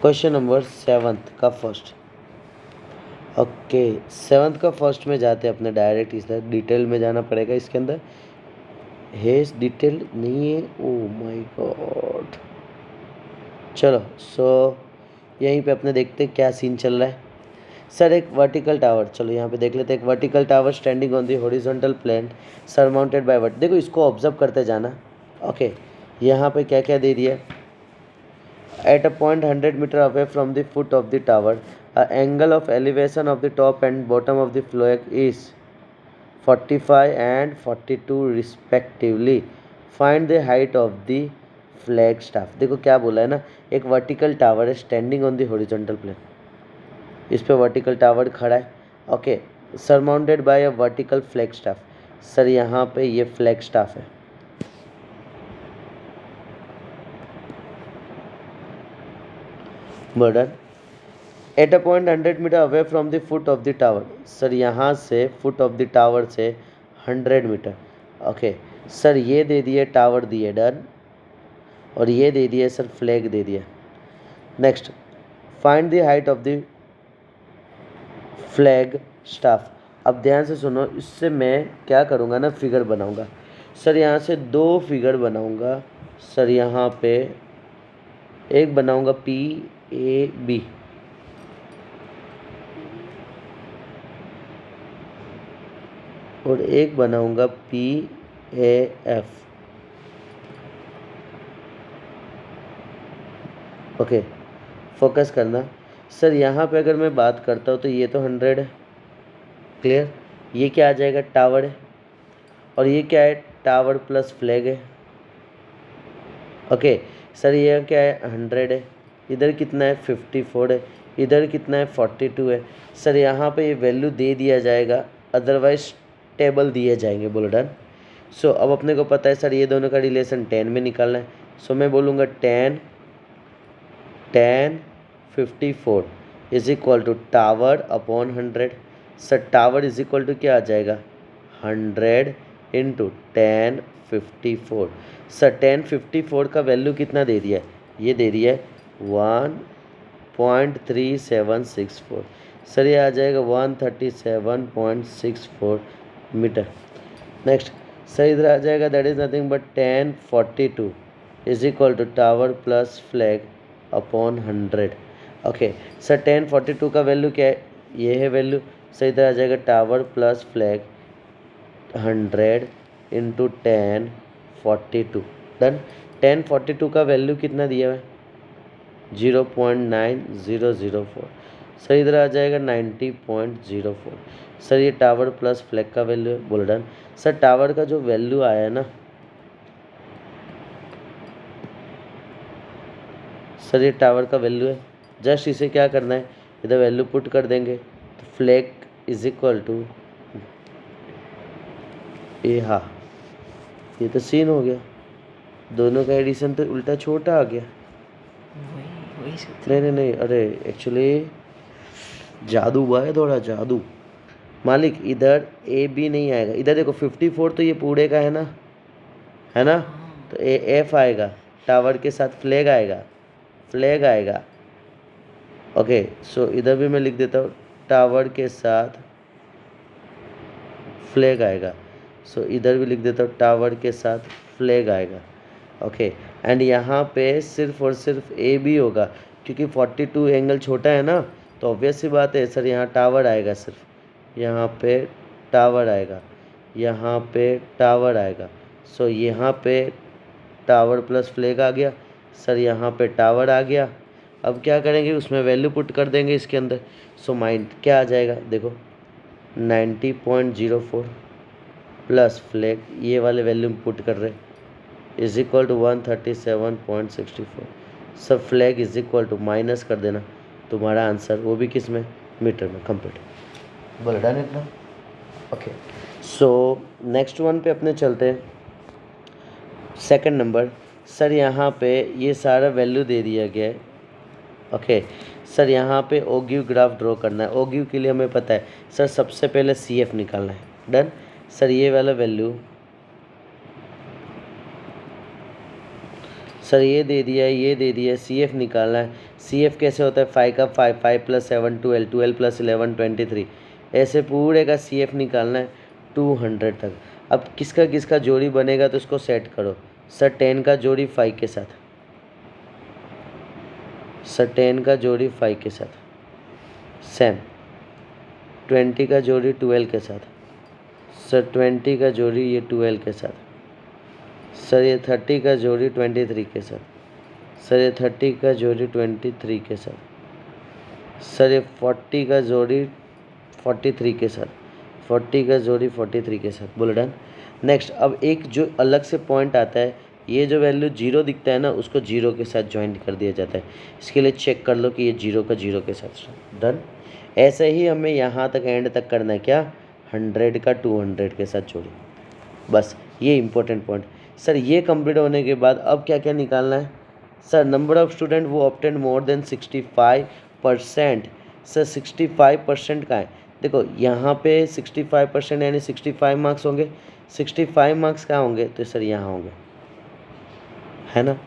क्वेश्चन नंबर 7 का फर्स्ट। ओके 7 का फर्स्ट में जाते हैं अपने डायरेक्ट, इस डिटेल में जाना पड़ेगा, इसके अंदर है डिटेल नहीं है। Oh my God. चलो सो यहीं पे अपने देखते क्या सीन चल रहा है। सर एक वर्टिकल टावर, चलो यहाँ पे देख लेते हैं। एक vertical tower standing on the horizontal plane surmounted by what. देखो इसको ऑब्जर्व करते जाना। ओके यहाँ पे क्या क्या दे दिया, At a point 100 meter away from the foot of the tower, a angle of elevation of the top and bottom of the flag is 45 and 42 respectively. Find the height of the flag staff. देखो क्या बोला है ना, एक vertical tower है standing on the horizontal plane, इस पे vertical tower खड़ा है, okay, surrounded by a vertical flag staff. Sir यहाँ पे ये फ्लैग स्टाफ है, बर्डन। At a point 100 metre away from the foot of the tower, sir यहाँ से फुट ऑफ द टावर से 100 मीटर, ओके। सर ये दे दिए, टावर दिए, डन, और ये दे दिए सर, फ्लैग दे दिया। Next, find the height of the flag staff. अब ध्यान से सुनो, इससे मैं क्या करूँगा ना, फिगर बनाऊँगा। सर यहाँ से दो फिगर बनाऊँगा। सर यहाँ पे एक बनाऊँगा PAB, और एक बनाऊँगा PAF, ओके। फोकस करना। सर यहाँ पे अगर मैं बात करता हूँ तो ये तो 100 है, क्लियर। ये क्या आ जाएगा, टावर है, और ये क्या है, टावर प्लस फ्लैग है, ओके। सर ये क्या है, 100 है, इधर कितना है, 54 है, इधर कितना है, 42 है। सर यहाँ पे ये वैल्यू दे दिया जाएगा, अदरवाइज टेबल दिए जाएंगे, बोलो डन। सो अब अपने को पता है सर ये दोनों का रिलेशन 10 में निकालना है। सो मैं बोलूँगा 10 54 is equal to tower upon 100। Sir tower is equal to क्या आ जाएगा, 100 इंटू 1054। सर 1054 का वैल्यू कितना दे दिया है, ये दे दिया है 1.3764। सर ये आ जाएगा 137.64 मीटर। नेक्स्ट, सर इधर आ जाएगा, that is nothing but 1042 is equal to tower plus flag upon 100, okay. Sir 1042 का वैल्यू क्या है, ये है वैल्यू। सर इधर आ जाएगा tower plus flag 100 into 1042, done. 1042 का वैल्यू कितना दिया है, 0.9004। सर इधर आ जाएगा 90.04। सर ये टावर प्लस फ्लैग का वैल्यू है, बोल डन। सर टावर का जो वैल्यू आया है ना, सर ये टावर का वैल्यू है, जस्ट इसे क्या करना है, इधर वैल्यू पुट कर देंगे, तो फ्लैग इज इक्वल टू ए, हाँ ये तो सीन हो गया, दोनों का एडिशन तो उल्टा छोटा आ गया। नहीं, अरे एक्चुअली जादू हुआ है, थोड़ा जादू मालिक। इधर AB नहीं आएगा, इधर देखो 54 तो ये पूरे का है ना, है ना, तो AF आएगा, टावर के साथ फ्लैग आएगा, ओके। सो इधर भी मैं लिख देता हूँ, टावर के साथ फ्लैग आएगा। सो इधर भी लिख देता हूँ, टावर के साथ फ्लैग आएगा, ओके। एंड यहाँ पे सिर्फ और सिर्फ AB होगा, क्योंकि 42 एंगल छोटा है ना, तो ऑब्वियस सी बात है सर यहाँ टावर आएगा, सिर्फ यहाँ पे टावर आएगा, यहाँ पे टावर आएगा। सो यहाँ पे टावर प्लस फ्लैग आ गया, सर यहाँ पे टावर आ गया। अब क्या करेंगे, उसमें वैल्यू पुट कर देंगे इसके अंदर। सो माइंड क्या आ जाएगा, देखो 90.04 प्लस फ्लैग, ये वाले वैल्यू पुट कर रहे, इज इक्वल टू 137.64। सब flag is equal to minus कर देना, तुम्हारा आंसर, वो भी किस में, मीटर में, कंप्लीट। बोल डन इतना, ओके। सो नेक्स्ट वन पे अपने चलते हैं, सेकंड नंबर। सर यहाँ पे ये सारा वैल्यू दे दिया गया है, ओके। सर यहाँ पे ओग्यू ग्राफ ड्रॉ करना है। ओग्यू के लिए हमें पता है सर, सबसे पहले CF निकालना है, डन। सर ये वाला वैल्यू, सर ये दे दिया है, ये दे दिया है, CF निकालना है। CF कैसे होता है, 5 का 5, 5 + 7 12, 12 + 11 23, ऐसे पूरे का CF निकालना है 200 तक। अब किसका किसका जोड़ी बनेगा तो इसको सेट करो। सर 10 का जोड़ी 5 के साथ, सर 10 का जोड़ी 5 के साथ, सेम 20 का जोड़ी 12 के साथ, सर 20 का जोड़ी ये 12 के साथ, सर ये 30 का जोड़ी 23 के साथ, सर ये 30 का जोड़ी 23 के साथ, सर ये 40 का जोड़ी 43 के साथ, 40 का जोड़ी 43 के साथ, बोलो डन। नेक्स्ट, अब एक जो अलग से पॉइंट आता है, ये जो वैल्यू 0 दिखता है ना, उसको 0 के साथ ज्वाइन कर दिया जाता है। इसके लिए चेक कर लो कि ये 0 का 0 के साथ, डन। ऐसे ही हमें यहाँ तक एंड तक करना है, क्या 100 का 200 के साथ जोड़ी, बस ये इंपॉर्टेंट पॉइंट। सर ये कंप्लीट होने के बाद अब क्या क्या निकालना है? सर नंबर ऑफ स्टूडेंट वो ऑब्टेन मोर देन 65%। सर 65% का है, देखो यहाँ पे 65% यानी 65 मार्क्स होंगे। 65 मार्क्स कहाँ होंगे? तो सर यहाँ होंगे, है ना।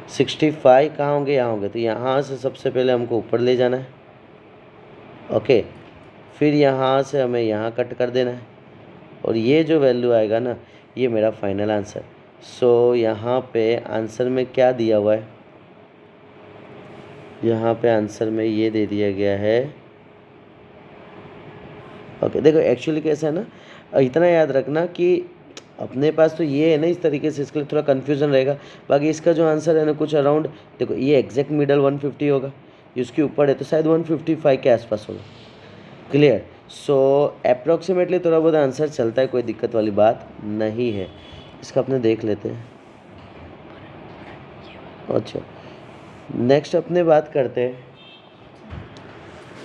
65 कहाँ होंगे? यहाँ होंगे। तो यहाँ से सबसे पहले हमको ऊपर ले जाना है, ओके। फिर यहाँ से हमें यहाँ कट कर देना है, और ये जो वैल्यू आएगा ना, ये मेरा फाइनल आंसर। सो यहाँ पे आंसर में क्या दिया हुआ है? यहाँ पे आंसर में ये दे दिया गया है, ओके। देखो एक्चुअली कैसा है ना, इतना याद रखना कि अपने पास तो ये है ना इस तरीके से, इसके लिए थोड़ा कन्फ्यूज़न रहेगा। बाकी इसका जो आंसर है ना कुछ अराउंड, देखो ये एग्जैक्ट मिडल 150 होगा, इसके ऊपर है तो शायद 155 के आसपास होगा, क्लियर। सो अप्रॉक्सीमेटली थोड़ा बहुत आंसर चलता है, कोई दिक्कत वाली बात नहीं है। इसका अपने देख लेते हैं। अच्छा, नेक्स्ट अपने बात करते हैं।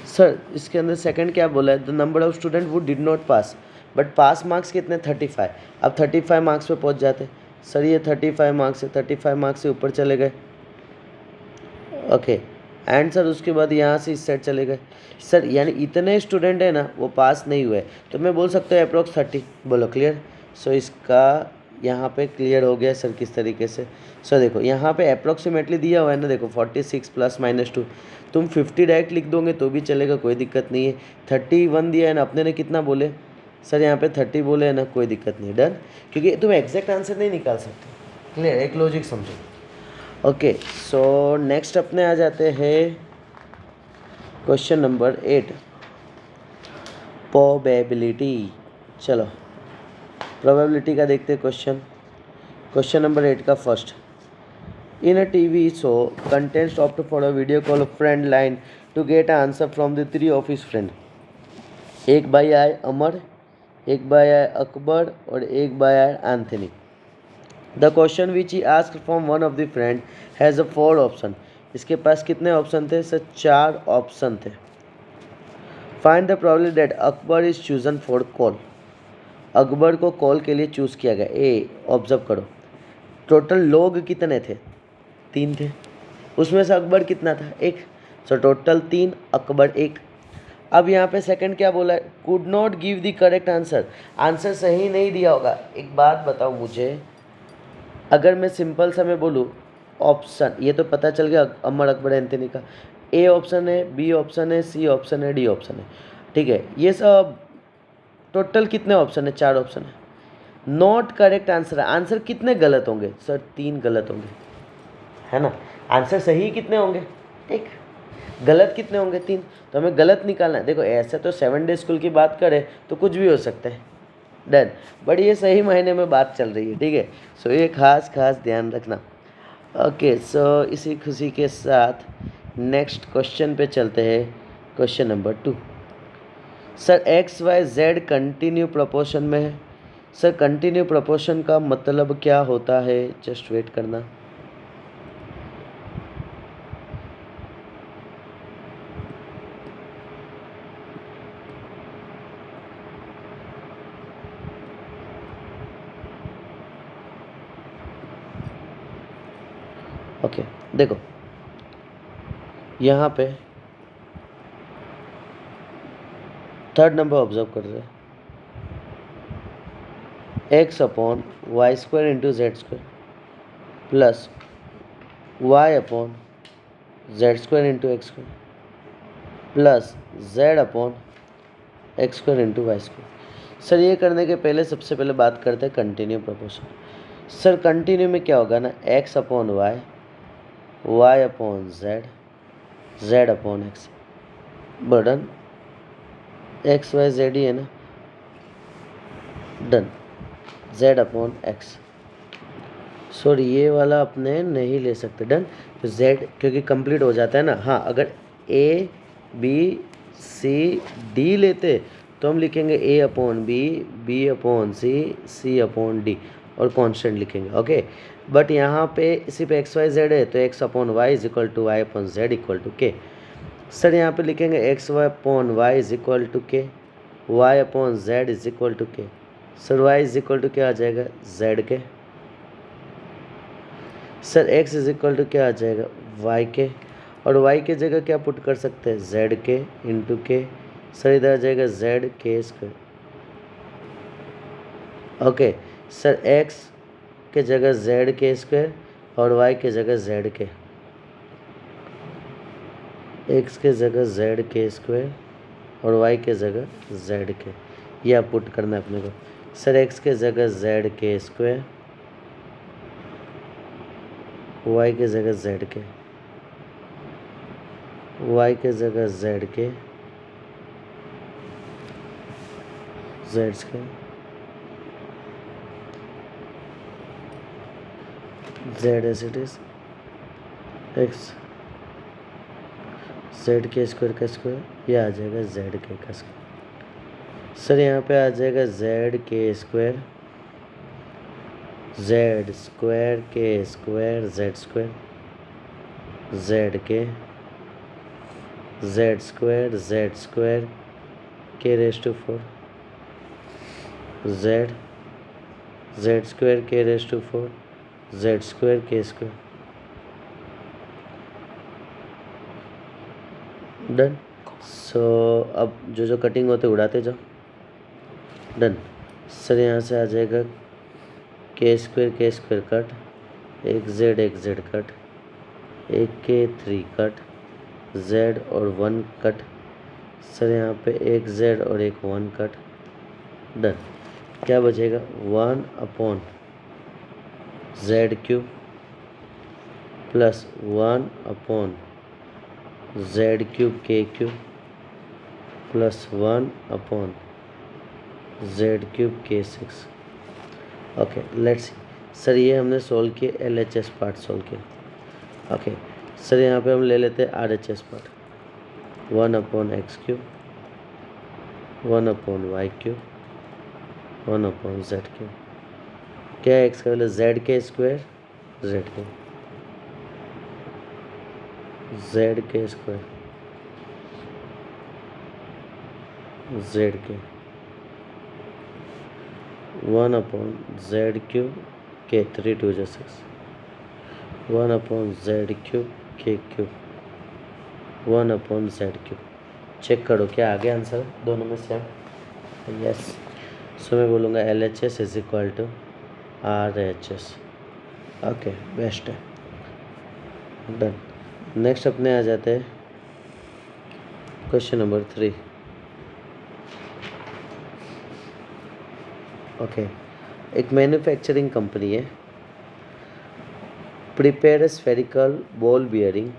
सर इसके अंदर सेकंड क्या बोला है? द नंबर ऑफ स्टूडेंट वो did not pass, but pass marks कितने? 35। अब 35 मार्क्स पे पहुंच जाते। सर ये 35 मार्क्स है, 35 मार्क्स से ऊपर चले गए, ओके। एंड सर उसके बाद यहाँ से इस साइड चले गए। सर यानी इतने स्टूडेंट है ना वो पास नहीं हुए, तो मैं बोल सकता हूँ अप्रोक्स 30, बोलो क्लियर। सो इसका यहाँ पे क्लियर हो गया सर किस तरीके से। सर देखो यहाँ पे अप्रोक्सीमेटली दिया हुआ है ना, देखो 46 + -2, तुम 50 डायरेक्ट लिख दोगे तो भी चलेगा, कोई दिक्कत नहीं है। 31 दिया है ना, अपने ने कितना बोले? सर यहाँ पे 30 बोले है ना, कोई दिक्कत नहीं, डन। क्योंकि तुम एग्जैक्ट आंसर नहीं निकाल सकते, क्लियर, एक लॉजिक समझो, ओके। सो नेक्स्ट अपने आ जाते हैं क्वेश्चन नंबर 8, प्रोबेबिलिटी। चलो प्रोबेबिलिटी का देखते हैं क्वेश्चन। क्वेश्चन नंबर 8 का first, in a TV show contest opt for a video call friend line to get answer from the 3 of his friend. एक भाई आए अमर, एक भाई आए अकबर और एक भाई आए Anthony. The question which he asked from one of the friend has a 4 option. इसके पास कितने ऑप्शन थे? सर 4 ऑप्शन थे। Find the probability that Akbar is chosen for call. Akbar को कॉल के लिए चूज़ किया गया। ए, ऑब्जर्व करो, टोटल लोग कितने थे? 3 थे, उसमें से अकबर कितना था? 1। So total 3, Akbar 1। अब यहाँ पे सेकंड क्या बोला है? Could not give the correct answer, answer सही नहीं दिया होगा। एक बात बताओ मुझे, अगर मैं सिंपल सा मैं बोलूँ ऑप्शन, ये तो पता चल गया अमर अकबर एंथनी का। ए ऑप्शन है, बी ऑप्शन है, सी ऑप्शन है, डी ऑप्शन है, ठीक है। ये सब टोटल कितने ऑप्शन है? 4 ऑप्शन है। नॉट करेक्ट आंसर है, आंसर कितने गलत होंगे? सर 3 गलत होंगे, है ना। आंसर सही कितने होंगे? 1। गलत कितने होंगे? 3। तो हमें गलत निकालना है। देखो ऐसे तो 7 डे स्कूल की बात करें तो कुछ भी हो सकता है, डन, बट ये सही मायने में बात चल रही है, ठीक है। सो ये खास ध्यान रखना, ओके। सो इसी खुशी के साथ नेक्स्ट क्वेश्चन पे चलते हैं, question number 2। Sir x y z continue proportion में है। सर कंटिन्यू प्रोपोर्शन का मतलब क्या होता है? जस्ट वेट करना, ओके। देखो यहाँ पे थर्ड नंबर ऑब्जर्व कर रहे हैं, x/y² into z² plus y/z² into x² plus z/x² into y²। Sir ये करने के पहले सबसे पहले बात करते हैं कंटिन्यू प्रोपोर्शन। सर कंटिन्यू में क्या होगा ना, x/y, y/z, z/x, burden x y z ही है ना, डन, z/x। सॉरी ये वाला अपने नहीं ले सकते। डन। तो जेड क्योंकि कंप्लीट हो जाता है ना। हाँ, अगर ए बी सी डी लेते तो हम लिखेंगे a upon b upon c upon d और कांस्टेंट लिखेंगे। ओके, बट यहाँ पे सिर्फ एक्स वाई जेड है तो x upon y is equal to y upon z equal to k. Sir यहाँ पे लिखेंगे x y upon y is equal to k, y upon z is equal to k. Sir y is equal to क्या आ जाएगा, z k. Sir x is equal to क्या आ जाएगा, y के, और y के जगह क्या पुट कर सकते हैं, z के इंटू के। सर इधर आ जाएगा z के स्क्वायर। ओके, सर x के जगह z के स्क्वायर और y के जगह z के, x के जगह z के स्क्वायर और y के जगह z के, ये आप पुट करना है अपने को। सर x के जगह z के स्क्वायर, y के जगह z के, y के जगह z के, z के, z as it is x z के स्क्वायर का स्क्वायर, ये आ जाएगा z के का स्क्वायर। सर यहाँ पे आ जाएगा z के स्क्वायर, z स्क्वायर के स्क्वायर, z स्क्वायर, z के, z स्क्वायर के रेस टू 4, z स्क्वायर के रेस टू 4, z स्क्वायर के स्क्वायर। डन। सो अब जो जो कटिंग होते उड़ाते जाओ। डन। सर यहाँ से आ जाएगा के स्क्वायर कट, एक जेड कट, एक के 3 कट, z और 1 कट। सर यहाँ पे एक z और एक 1 कट। डन। क्या बचेगा, 1 upon z cube plus 1 upon z cube के cube plus 1 upon z cube के 6। Okay, let's see. सर ये हमने सॉल्व किए, LHS पार्ट सॉल्व किया। ओके, सर यहाँ पे हम ले लेते हैं RHS part. 1 upon x cube, 1 upon y cube, 1 upon z cube. क्या है एक्स का वैल्यू, जेड के स्क्वायर, जेड के, जेड के स्क्वायर, जेड के, 1 अपॉन जेड क्यूब के 3 2 6, 1 अपॉन जेड क्यूब के cube, 1 upon z cube. Check करो क्या आ गया आंसर दोनों में सेम। यस, सो मैं बोलूँगा LHS is equal to RHS। Okay, best है। डन। नेक्स्ट अपने आ जाते हैं क्वेश्चन नंबर 3। ओके, एक मैन्युफैक्चरिंग कंपनी है, prepare spherical ball bearing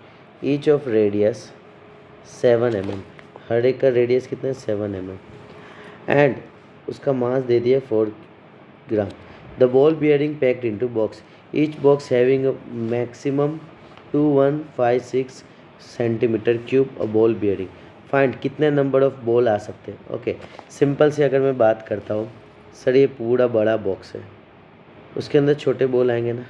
each of radius 7 mm, हर एक का रेडियस कितना है 7 mm, एंड उसका मास दे दिया 4 gram. The ball bearing packed into box, each box having a maximum 2156 centimetre cube a ball bearing, find कितने नंबर ऑफ बॉल आ सकते हैं। ओके, सिंपल से अगर मैं बात करता हूँ, सर ये पूरा बड़ा बॉक्स है, उसके अंदर छोटे बॉल आएंगे ना,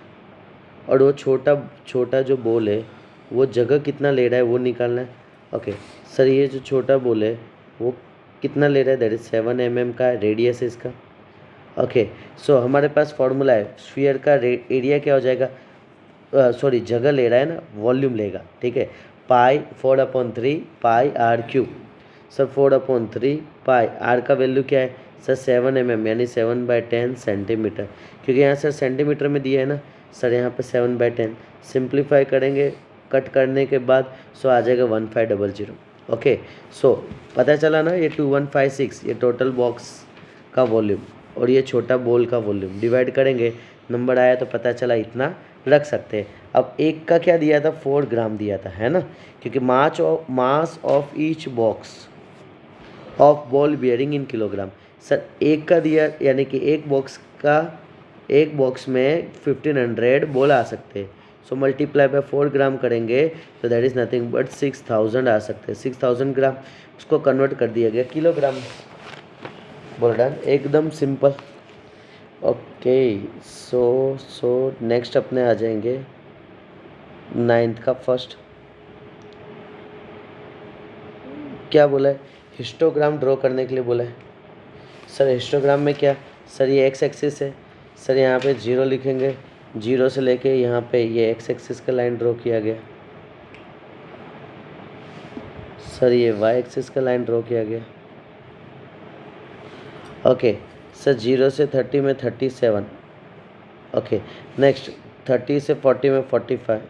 और वो छोटा जो बॉल है वो जगह कितना ले रहा है वो निकालना है। ओके, सर ये जो छोटा बॉल है वो कितना ले रहा है, दैट इज 7 mm का रेडियस है इसका। ओके, सो हमारे पास फॉर्मूला है, स्फीयर का एरिया क्या हो जाएगा, सॉरी जगह ले रहा है ना, वॉल्यूम लेगा, ठीक है, pi 4/3 pi r cube. Sir 4/3 pi r का वैल्यू क्या है सर, 7 mm यानी 7/10 सेंटीमीटर, क्योंकि यहाँ सर सेंटीमीटर में दिया है ना। सर यहाँ पे 7/10 सिंप्लीफाई करेंगे कट करने के बाद, सो आ जाएगा 1500। ओके, सो पता चला ना, ये 2156 ये टोटल बॉक्स का वॉल्यूम और ये छोटा बॉल का वॉल्यूम डिवाइड करेंगे, नंबर आया तो पता चला इतना रख सकते हैं। अब एक का क्या दिया था, 4 ग्राम दिया था, है ना, क्योंकि mass of each box of ball bearing in kilogram. Sir एक का दिया यानी कि एक बॉक्स का एक बॉक्स में 1500 बॉल आ सकते हैं। सो मल्टीप्लाई बाय 4 ग्राम करेंगे तो दैट इज़ नथिंग बट 6000 आ सकते हैं। 6000 ग्राम उसको कन्वर्ट कर दिया गया किलोग्राम। बोल डन, एकदम सिंपल। ओके, सो नेक्स्ट अपने आ जाएंगे 9th का फर्स्ट। क्या बोला है? हिस्टोग्राम ड्रॉ करने के लिए बोला है। सर हिस्टोग्राम में क्या? सर ये एक्स एक्सिस है। सर यहाँ पे 0 लिखेंगे, 0 से लेके यहाँ पे ये एक्स एक्सिस का लाइन ड्रॉ किया गया। सर ये वाई एक्सिस का लाइन ड्रॉ किया गया। ओके सर 0 से 30 में 37। ओके नेक्स्ट 30 से 40 में 45।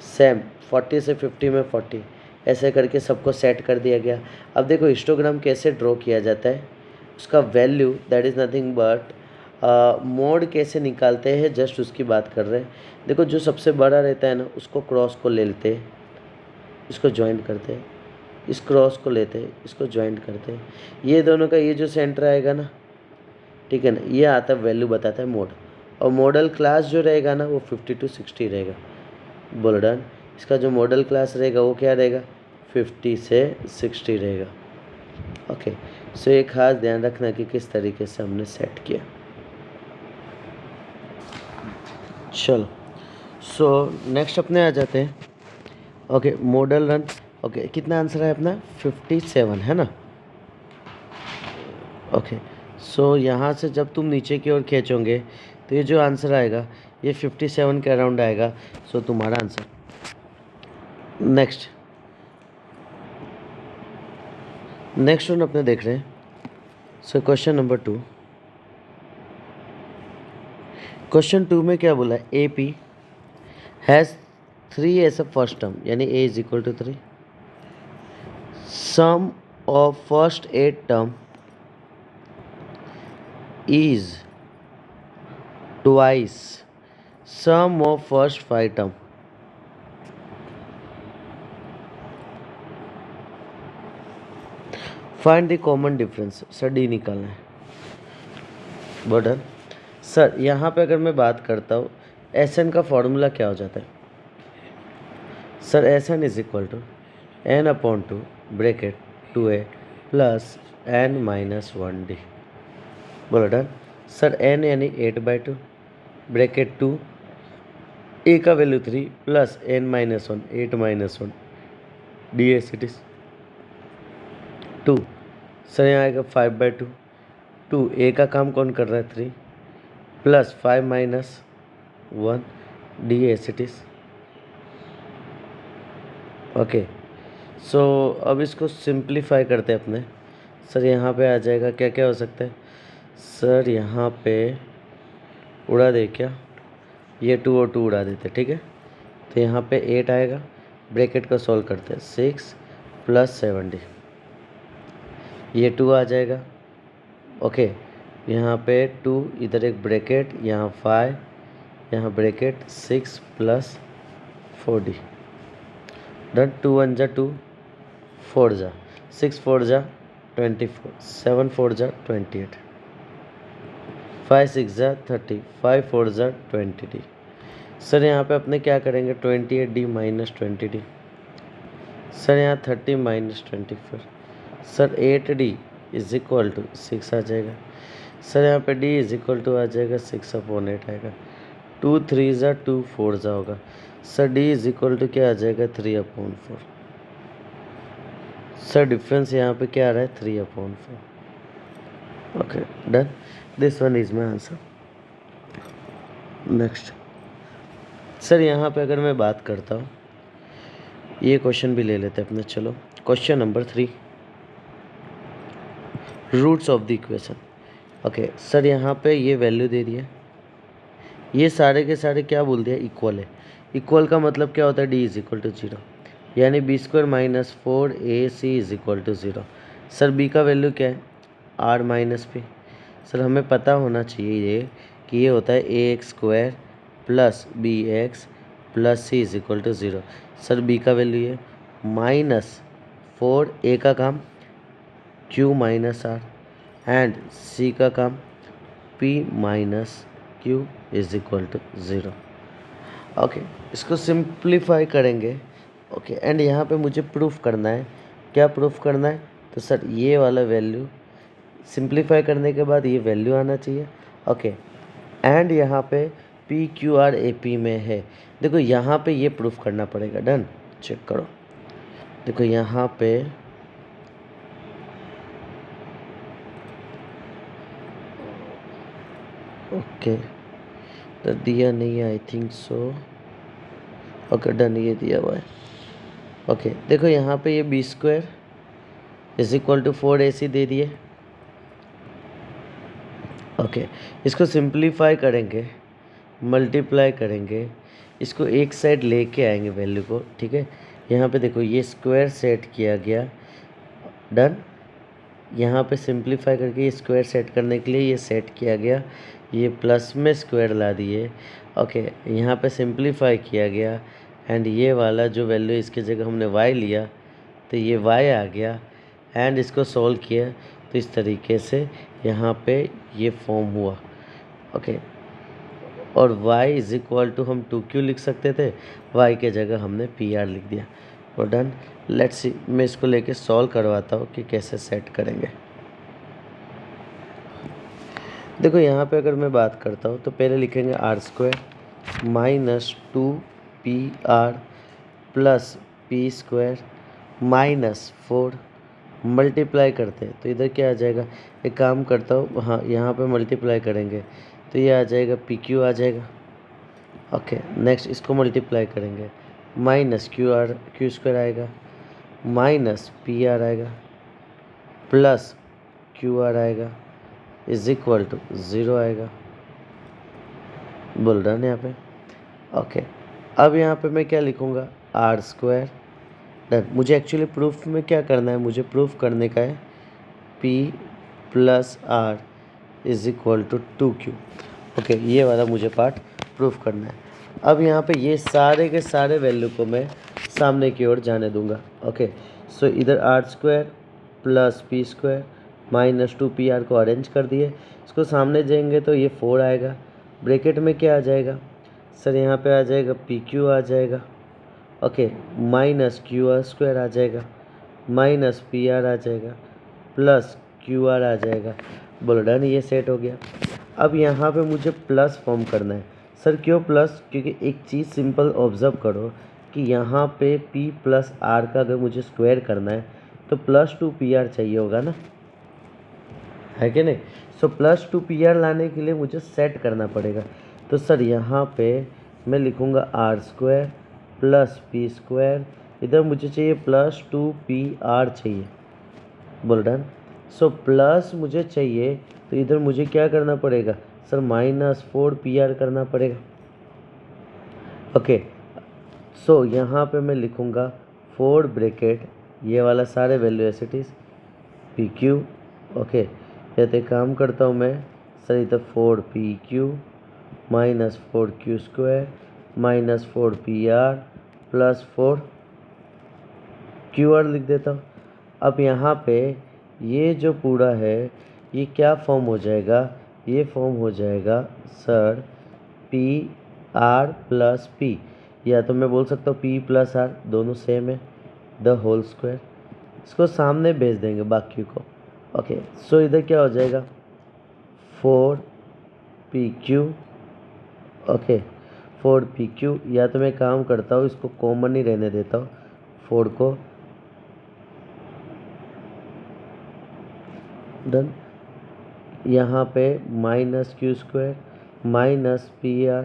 सेम 40 से 50 में 40। ऐसे करके सबको सेट कर दिया गया। अब देखो हिस्टोग्राम कैसे ड्रॉ किया जाता है, उसका value that is nothing but mode कैसे निकालते हैं, जस्ट उसकी बात कर रहे हैं। देखो जो सबसे बड़ा रहता है ना उसको क्रॉस को ले लेते हैं, इसको ज्वाइंट करते हैं, इस क्रॉस को लेते हैं, इसको ज्वाइंट करते हैं। ये दोनों का ये जो सेंटर आएगा ना, ठीक है ना, ये आता है वैल्यू बताता है मोड। और मॉडल क्लास जो रहेगा ना वो 50 to 60 रहेगा। बोलो डन। इसका जो मॉडल क्लास रहेगा वो क्या रहेगा? 50 से 60 रहेगा। ओके सो ये खास ध्यान रखना कि किस तरीके से हमने सेट किया। चलो सो नेक्स्ट अपने आ जाते हैं। Okay model run. ओके कितना आंसर है अपना? 57 है ना। ओके सो यहाँ से जब तुम नीचे की ओर खींचोगे तो ये जो आंसर आएगा ये 57 के अराउंड आएगा। सो तुम्हारा आंसर। नेक्स्ट वन अपने देख रहे हैं। So question number 2। क्वेश्चन 2 में क्या बोला है? A P has 3 as a first term, यानी a is equal to 3। Sum of first 8 term is twice sum of first 5 term. Find the common difference. Sir D निकालना है। Button sir यहाँ पे अगर मैं बात करता हूँ एस एन का फॉर्मूला क्या हो जाता है? Sir S n is equal to n upon 2 bracket 2a plus n minus 1d। बोलो डन। सर एन यानी 8/2 ब्रैकेट 2 ए का value 3 plus n minus 1 8 minus 1 d as it is 2। Sir यहाँ आएगा 5/2 2 ए का काम कौन कर रहा है? 3 plus 5 minus 1 d as it is. Okay so अब इसको सिंप्लीफाई करते हैं अपने। सर यहाँ पे आ जाएगा क्या क्या हो सकता है? सर यहाँ पे उड़ा दे क्या? ये 2 और 2 उड़ा देते, ठीक है। तो यहाँ पे 8 आएगा, ब्रैकेट को सॉल्व करते हैं 6 प्लस 7d। ये 2 आ जाएगा। ओके यहाँ पे 2 इधर एक ब्रैकेट, यहाँ 5, यहाँ ब्रैकेट 6 प्लस 4d। डन। 2 1 जा 2, 4 जा 6, 4 जा 24, 7 4 जा 28, 5 6 जा 30, 5 4 जा 20d। सर यहाँ पे अपने क्या करेंगे? 28d minus 20d। सर यहाँ 30 minus 24। Sir 8d is equal to 6 आ जाएगा। सर यहाँ पे d इज इक्वल टू आ जाएगा 6/8 आएगा। 2 3 जा 2, 4 जा होगा। Sir d is equal to क्या आ जाएगा? 3/4। सर डिफरेंस यहाँ पे क्या आ रहा है? 3/4। Okay done. This one is my answer. Next sir यहाँ पे अगर मैं बात करता हूँ, ये क्वेश्चन भी ले लेते हैं अपने। चलो question number 3, roots of the equation. Okay sir यहाँ पे ये वैल्यू दे दिया, ये सारे के सारे क्या बोल दिया? इक्वल है। इक्वल का मतलब क्या होता है? डी इज इक्वल टू 0, यानी b² minus 4ac is equal to 0। Sir b का वैल्यू क्या है? r minus p। सर हमें पता होना चाहिए ये कि ये होता है ax² plus bx plus c is equal to 0। Sir b का वैल्यू है माइनस 4, a का काम q minus r and c का काम p minus q is equal to 0। Okay, इसको सिंप्लीफाई करेंगे। ओके, एंड यहाँ पे मुझे प्रूफ करना है। क्या प्रूफ करना है? तो सर ये वाला वैल्यू सिंप्लीफाई करने के बाद ये वैल्यू आना चाहिए। ओके, एंड यहाँ पे P Q R A P में है। देखो यहाँ पे ये प्रूफ करना पड़ेगा। डन, चेक करो। देखो यहाँ पे ओके तो दिया नहीं है, I think so. Okay done, ये दिया हुआ है। ओके देखो यहाँ पे ये b square is equal to 4ac दे दिए। ओके, इसको सिंप्लीफाई करेंगे, मल्टीप्लाई करेंगे, इसको एक साइड लेके आएंगे वैल्यू को। ठीक है, यहाँ पे देखो ये स्क्वायर सेट किया गया। डन, यहाँ पे सिंप्लीफाई करके ये स्क्वायर सेट करने के लिए ये सेट किया गया, ये प्लस में स्क्वायर ला दिए। ओके, यहाँ पे सिंप्लीफाई किया गया एंड ये वाला जो वैल्यू इसकी जगह हमने y लिया तो ये y आ गया एंड इसको सॉल्व किया तो इस तरीके से यहाँ पे ये फॉर्म हुआ। ओके, और y इज इक्वल टू हम 2q लिख सकते थे, y के जगह हमने pr लिख दिया। और डन, लेट्स सी, मैं इसको लेके सॉल्व करवाता हूँ कि कैसे सेट करेंगे। देखो यहाँ पे अगर मैं बात करता हूँ तो पहले लिखेंगे r square minus 2pr plus p square minus 4 multiply करते हैं तो इधर क्या आ जाएगा। एक काम करता हूँ, हाँ यहाँ पे मल्टीप्लाई करेंगे तो ये आ जाएगा पी क्यू आ जाएगा। ओके, नेक्स्ट इसको मल्टीप्लाई करेंगे, माइनस क्यू स्क्वायर आएगा, माइनस पी आर आएगा, प्लस क्यू आर आएगा, इज इक्वल टू 0 आएगा। बोल रहा है यहाँ पे। ओके, अब यहाँ पे मैं क्या लिखूँगा, आर स्क्वायर। डन, मुझे एक्चुअली प्रूफ में क्या करना है, मुझे प्रूफ करने का है p plus r is equal to 2q। Okay, ये वाला मुझे पार्ट प्रूफ करना है। अब यहाँ पे ये सारे के सारे वैल्यू को मैं सामने की ओर जाने दूंगा। ओके, सो इधर r square plus p square minus 2pr को अरेंज कर दिए, इसको सामने जाएंगे तो ये 4 आएगा। ब्रैकेट में क्या आ जाएगा सर, यहाँ पे आ जाएगा पी क्यू आ जाएगा। Okay, minus q r square आ जाएगा, माइनस पी आर आ जाएगा, प्लस क्यू आर आ जाएगा। बोलो डन, ये सेट हो गया। अब यहाँ पे मुझे प्लस फॉर्म करना है। सर क्यों प्लस? क्योंकि एक चीज़ सिंपल ऑब्जर्व करो कि यहाँ पे p प्लस आर का अगर मुझे स्क्वायर करना है तो प्लस 2pr चाहिए होगा ना, है कि नहीं। सो प्लस 2pr लाने के लिए मुझे सेट करना पड़ेगा। तो सर यहाँ पे मैं लिखूँगा r square plus p square, इधर मुझे चाहिए प्लस 2pr चाहिए। बोल डन। सो प्लस मुझे चाहिए तो इधर मुझे क्या करना पड़ेगा सर, माइनस 4pr करना पड़ेगा। ओके, सो यहाँ पे मैं लिखूँगा 4 ब्रैकेट, ये वाला सारे value as it is p q. Okay, या तो काम करता हूँ मैं सर, इधर 4pq minus 4q square minus 4pr plus 4qr लिख देता हूँ। अब यहाँ पे ये जो पूरा है ये क्या फॉर्म हो जाएगा, ये फॉर्म हो जाएगा sir P R plus P, या तो मैं बोल सकता हूँ पी प्लस आर, दोनों सेम है, द होल स्क्वायर। इसको सामने भेज देंगे बाकी को। ओके, सो इधर क्या हो जाएगा 4pq। ओके, 4pq, या तो मैं काम करता हूँ इसको कॉमन ही रहने देता हूँ 4 को। डन, यहाँ पे minus Q square minus P R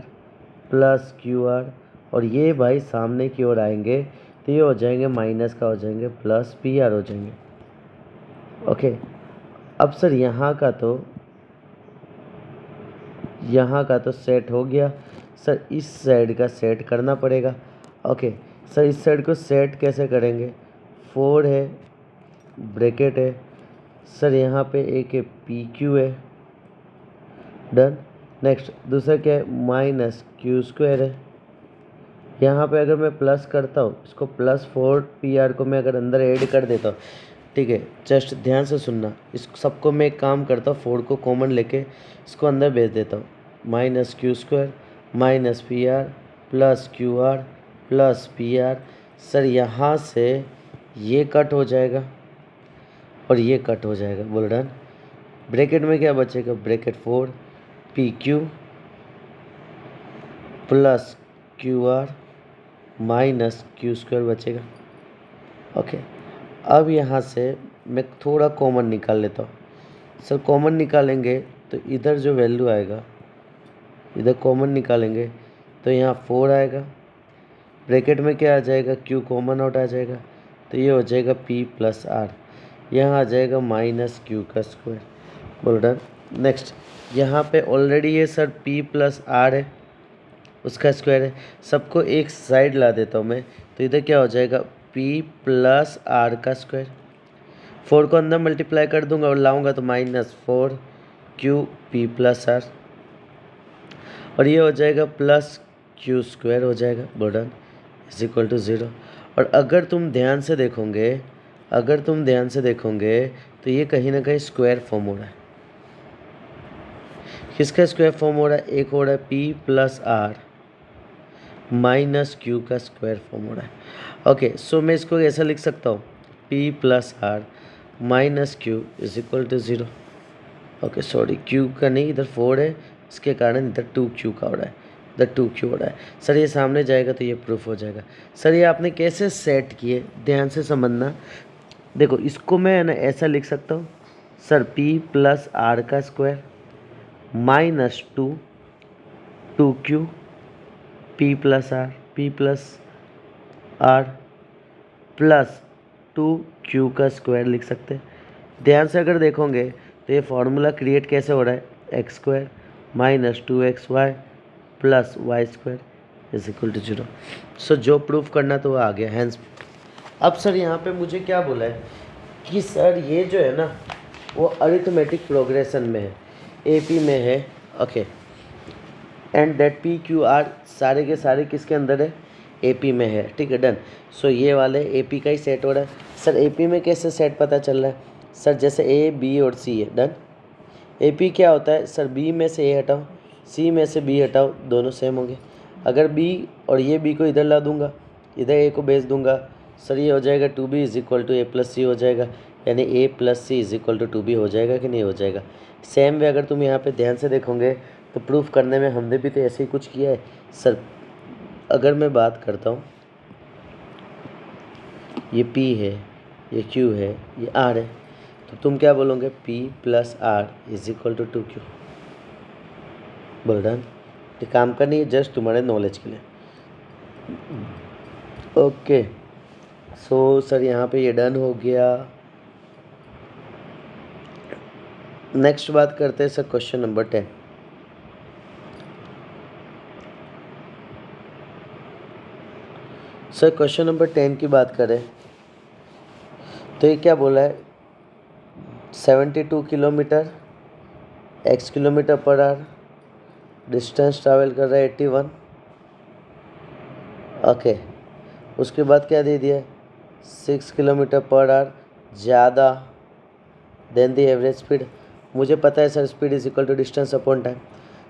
plus Q R, और ये भाई सामने की ओर आएंगे तो ये हो जाएंगे माइनस का हो जाएंगे प्लस पी आर हो जाएंगे। ओके, अब सर यहाँ का तो सेट हो गया। सर इस साइड का सेट करना पड़ेगा। ओके, सर इस साइड को सेट कैसे करेंगे, 4 है, ब्रैकेट है, सर यहाँ पे एक है पी क्यू है। डन, नेक्स्ट दूसरा क्या है, माइनस क्यू स्क्वायर है। यहाँ पे अगर मैं प्लस करता हूँ इसको, प्लस 4pr को मैं अगर अंदर ऐड कर देता हूँ, ठीक है, जस्ट ध्यान से सुनना, इस सबको मैं एक काम करता हूँ 4 को कॉमन लेके इसको अंदर भेज देता हूँ। Minus Q square minus P R plus Q R plus P R. Sir यहाँ से ये कट हो जाएगा और ये कट हो जाएगा, बोल डन। ब्रैकेट में क्या बचेगा, bracket 4 P Q plus Q R minus Q square बचेगा। ओके, अब यहाँ से मैं थोड़ा कॉमन निकाल लेता हूँ। सर कॉमन निकालेंगे तो इधर जो वैल्यू आएगा, इधर कॉमन निकालेंगे तो यहाँ 4 आएगा, ब्रैकेट में क्या आ जाएगा, क्यू कॉमन आउट आ जाएगा तो ये हो जाएगा p प्लस आर, यहाँ आ जाएगा माइनस क्यू का स्क्वायर, बोल डन। नेक्स्ट यहाँ पे ऑलरेडी ये सर p प्लस आर है, उसका स्क्वायर है, सबको एक साइड ला देता हूँ मैं, तो इधर क्या हो जाएगा p प्लस आर का स्क्वायर। 4 को अंदर मल्टीप्लाई कर दूंगा और लाऊंगा तो minus 4 q p plus r, और ये हो जाएगा प्लस क्यू स्क्वायर हो जाएगा, बर्डन इज इक्वल टू 0। और अगर तुम ध्यान से देखोगे तो ये कहीं ना कहीं स्क्वायर फॉर्म हो रहा है। किसका स्क्वायर फॉर्म हो रहा है, एक हो रहा है p plus r minus q का स्क्वायर फॉर्म हो रहा है। ओके, सो मैं इसको ऐसा लिख सकता हूँ p plus r minus q is equal to 0। Okay sorry, q का नहीं, इधर 4 है, इसके कारण इधर 2q का हो रहा है, इधर 2q हो रहा है। सर ये सामने जाएगा तो ये प्रूफ हो जाएगा। सर ये आपने कैसे सेट किए, ध्यान से समझना। देखो इसको मैं है ना ऐसा लिख सकता हूँ, सर p प्लस आर का square minus 2q p plus r plus 2q का स्क्वायर लिख सकते हैं। ध्यान से अगर देखोगे तो ये फॉर्मूला क्रिएट कैसे हो रहा है, x square minus 2xy plus y square is equal to 0। So जो प्रूफ करना तो वो आ गया हैंस। अब सर यहाँ पे मुझे क्या बोला है कि सर ये जो है ना वो अरिथमेटिक प्रोग्रेशन में है, एपी में है। Okay, and that P Q R सारे के सारे किसके अंदर है, एपी में है, ठीक है डन। सो ये वाले एपी का ही सेट हो रहा है। सर एपी में कैसे सेट पता चल रहा है, सर जैसे ए बी और सी है, डन। एपी क्या होता है, सर बी में से ए हटाओ, सी में से बी हटाओ, दोनों सेम होंगे। अगर बी और ये बी को इधर ला दूंगा, इधर ए को भेज दूंगा, सर ये हो जाएगा 2b is equal to a plus c हो जाएगा, यानी a plus c is equal to 2b हो जाएगा कि नहीं हो जाएगा। सेम वे अगर तुम यहाँ पे ध्यान से देखोगे तो प्रूफ करने में हमने भी तो ऐसे ही कुछ किया है। सर अगर मैं बात करता हूँ, ये p है, ये q है, ये r है, तो तुम क्या बोलोगे, p plus r is equal to 2q। बोल डन, ये काम करनी है जस्ट तुम्हारे नॉलेज के लिए। ओके सो सर यहाँ पे ये डन हो गया। नेक्स्ट बात करते हैं sir question number 10। Sir question number 10 की बात करें तो ये क्या बोला है, 72 kilometre x kilometre per hour, distance travel कर रहा है 81। ओके, उसके बाद क्या दे दिया है, 6 किलोमीटर पर आवर ज़्यादा देन द एवरेज स्पीड। मुझे पता है sir speed is equal to distance upon time.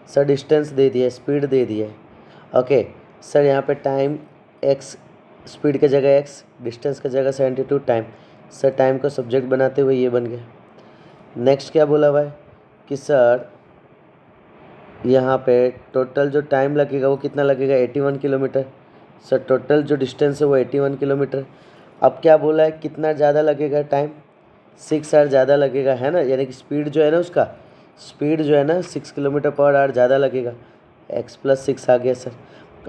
Sir distance दे दिया है, स्पीड दे दिया है। ओके सर यहाँ पे टाइम x, स्पीड की जगह x, डिस्टेंस की जगह 72 टाइम। सर टाइम को सब्जेक्ट बनाते हुए ये बन गया। नेक्स्ट क्या बोला हुआ है कि सर यहाँ पे टोटल जो टाइम लगेगा वो कितना लगेगा, 81 किलोमीटर। सर टोटल जो डिस्टेंस है वो 81 किलोमीटर। अब क्या बोला है, कितना ज़्यादा लगेगा टाइम, 6 आवर ज़्यादा लगेगा, है ना, यानी कि स्पीड जो है ना, उसका स्पीड जो है ना 6 किलोमीटर पर आवर ज़्यादा लगेगा, x प्लस 6 आ गया सर।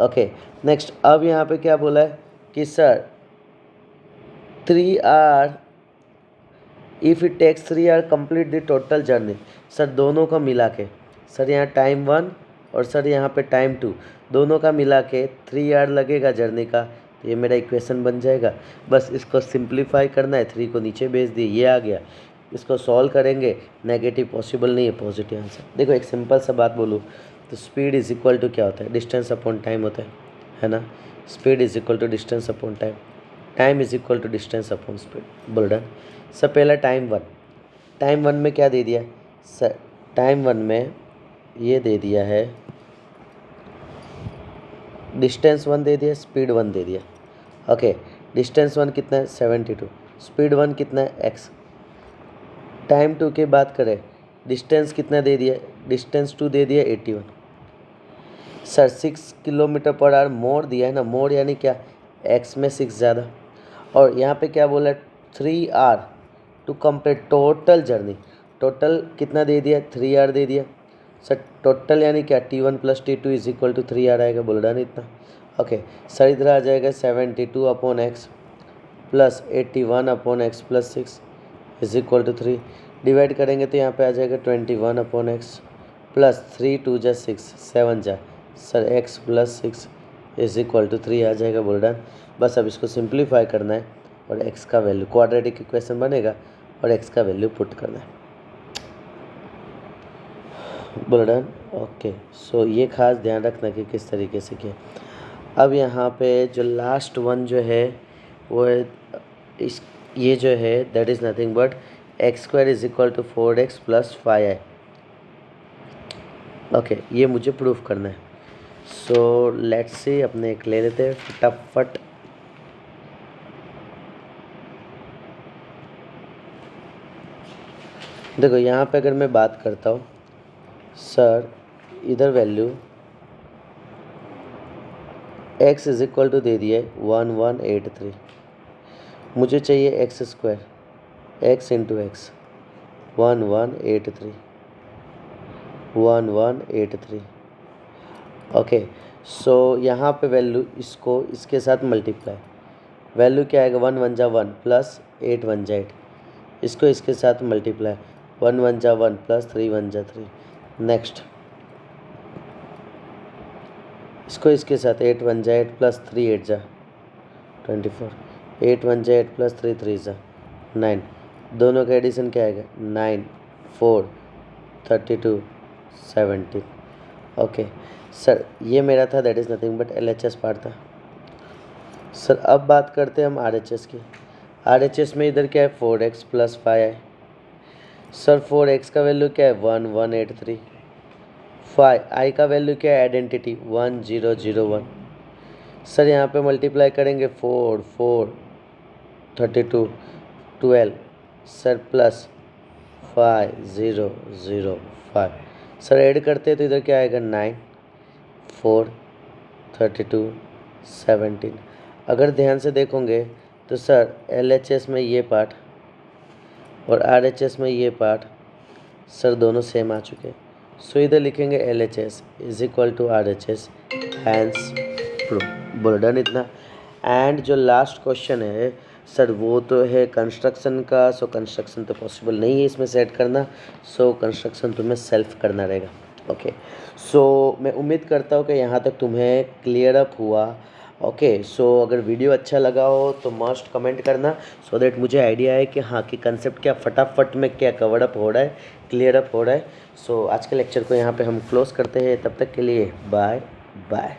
ओके नेक्स्ट, अब यहाँ पे क्या बोला है कि sir 3 hour if it takes 3 hour complete the total journey. Sir दोनों का मिला के, सर यहाँ टाइम 1 और सर यहाँ पे टाइम 2, दोनों का मिला के 3 आवर लगेगा जर्नी का, तो ये मेरा इक्वेशन बन जाएगा। बस इसको सिंप्लीफाई करना है, 3 को नीचे भेज दिए, ये आ गया। इसको सॉल्व करेंगे, नेगेटिव पॉसिबल नहीं है, पॉजिटिव आंसर। देखो एक सिंपल सा बात बोलूँ तो स्पीड इज इक्वल टू क्या होता है, डिस्टेंस अपॉन टाइम होता है ना। Speed is equal to distance upon time, time is equal to distance upon speed. बोल डन। सर पहला टाइम 1 में क्या दे दिया सर, टाइम 1 में ये दे दिया है, डिस्टेंस 1 दे दिया, स्पीड 1 दे दिया। ओके, डिस्टेंस 1 कितना है 72, स्पीड 1 कितना है x। टाइम 2 की बात करें, डिस्टेंस कितना दे दिया, डिस्टेंस 2 दे दिया 81। सर 6 किलोमीटर पर आवर मोर दिया है ना, मोर यानी क्या, x में 6 ज़्यादा। और यहाँ पे क्या बोला, 3 hour to complete total journey. Total कितना दे दिया, 3 आवर दे दिया। सर टोटल यानी क्या, T1 + T2 = 3 आवर आएगा, बोल रहा नहीं इतना। ओके सर, इधर आ जाएगा 72/x plus 81/x plus 6 = 3। Divide करेंगे तो यहाँ पे आ जाएगा 21/x प्लस 3 2 जा 6 7 जा, सर x प्लस 6 = 3 आ जाएगा, बोल रहा। बस अब इसको सिंप्लीफाई करना है और x का वैल्यू, क्वाड्रेटिक इक्वेशन बनेगा और x का वैल्यू पुट करना है, बोल रहा। ओके सो ये खास ध्यान रखना कि किस तरीके से किया। अब यहाँ पे जो लास्ट वन जो है वो है इस, ये जो है that is nothing but x² = 4x + 5i। Okay ये मुझे प्रूफ करना है। सो लेट्स सी, अपने एक ले लेते हैं फटाफट। देखो यहाँ पे अगर मैं बात करता हूँ, सर इधर वैल्यू x = दे दिया है 1183, मुझे चाहिए x², x × x 1183। Okay so यहाँ पे वैल्यू इसको इसके साथ मल्टीप्लाई, वैल्यू क्या आएगा, 1 1 जा 1 प्लस 8 1 जा 8, इसको इसके साथ मल्टीप्लाई, 1 1 जा 1 प्लस 3 1 जा 3। नेक्स्ट इसको इसके साथ 8 1 जा 8 प्लस 3 8 जा 24, 8 1 जा 8 प्लस 3 3 जा 9, दोनों का एडिशन क्या आएगा, 9 4 32 17। ओके सर ये मेरा था, that is nothing but LHS part था। सर अब बात करते हैं हम RHS की। RHS में इधर क्या है, 4x + 5i। सर 4x का वैल्यू क्या है, 1183। 5i का वैल्यू क्या है, आइडेंटिटी 1001। सर यहाँ पे मल्टीप्लाई करेंगे 4 4 32 12, सर प्लस 5005। सर ऐड करते हैं तो इधर क्या आएगा, 9 4 32 17। अगर ध्यान से देखोगे तो सर LHS में ये पार्ट और RHS में ये पार्ट सर दोनों सेम आ चुके हैं। सो इधर लिखेंगे LHS = RHS, हैंस प्रूफ, बोल डन इतना। एंड जो लास्ट क्वेश्चन है सर वो तो है कंस्ट्रक्शन का। सो कंस्ट्रक्शन तो पॉसिबल नहीं है इसमें सेट करना, सो कंस्ट्रक्शन तुम्हें सेल्फ करना रहेगा। ओके सो मैं उम्मीद करता हूँ कि यहाँ तक तुम्हें क्लियर अप हुआ। ओके सो अगर वीडियो अच्छा लगा हो तो मस्ट कमेंट करना, सो दैट मुझे आइडिया है कि हाँ कि कंसेप्ट क्या फटाफट में क्या कवर अप हो रहा है, क्लियर अप हो रहा है। सो आज के लेक्चर को यहाँ पे हम क्लोज करते हैं, तब तक के लिए बाय बाय।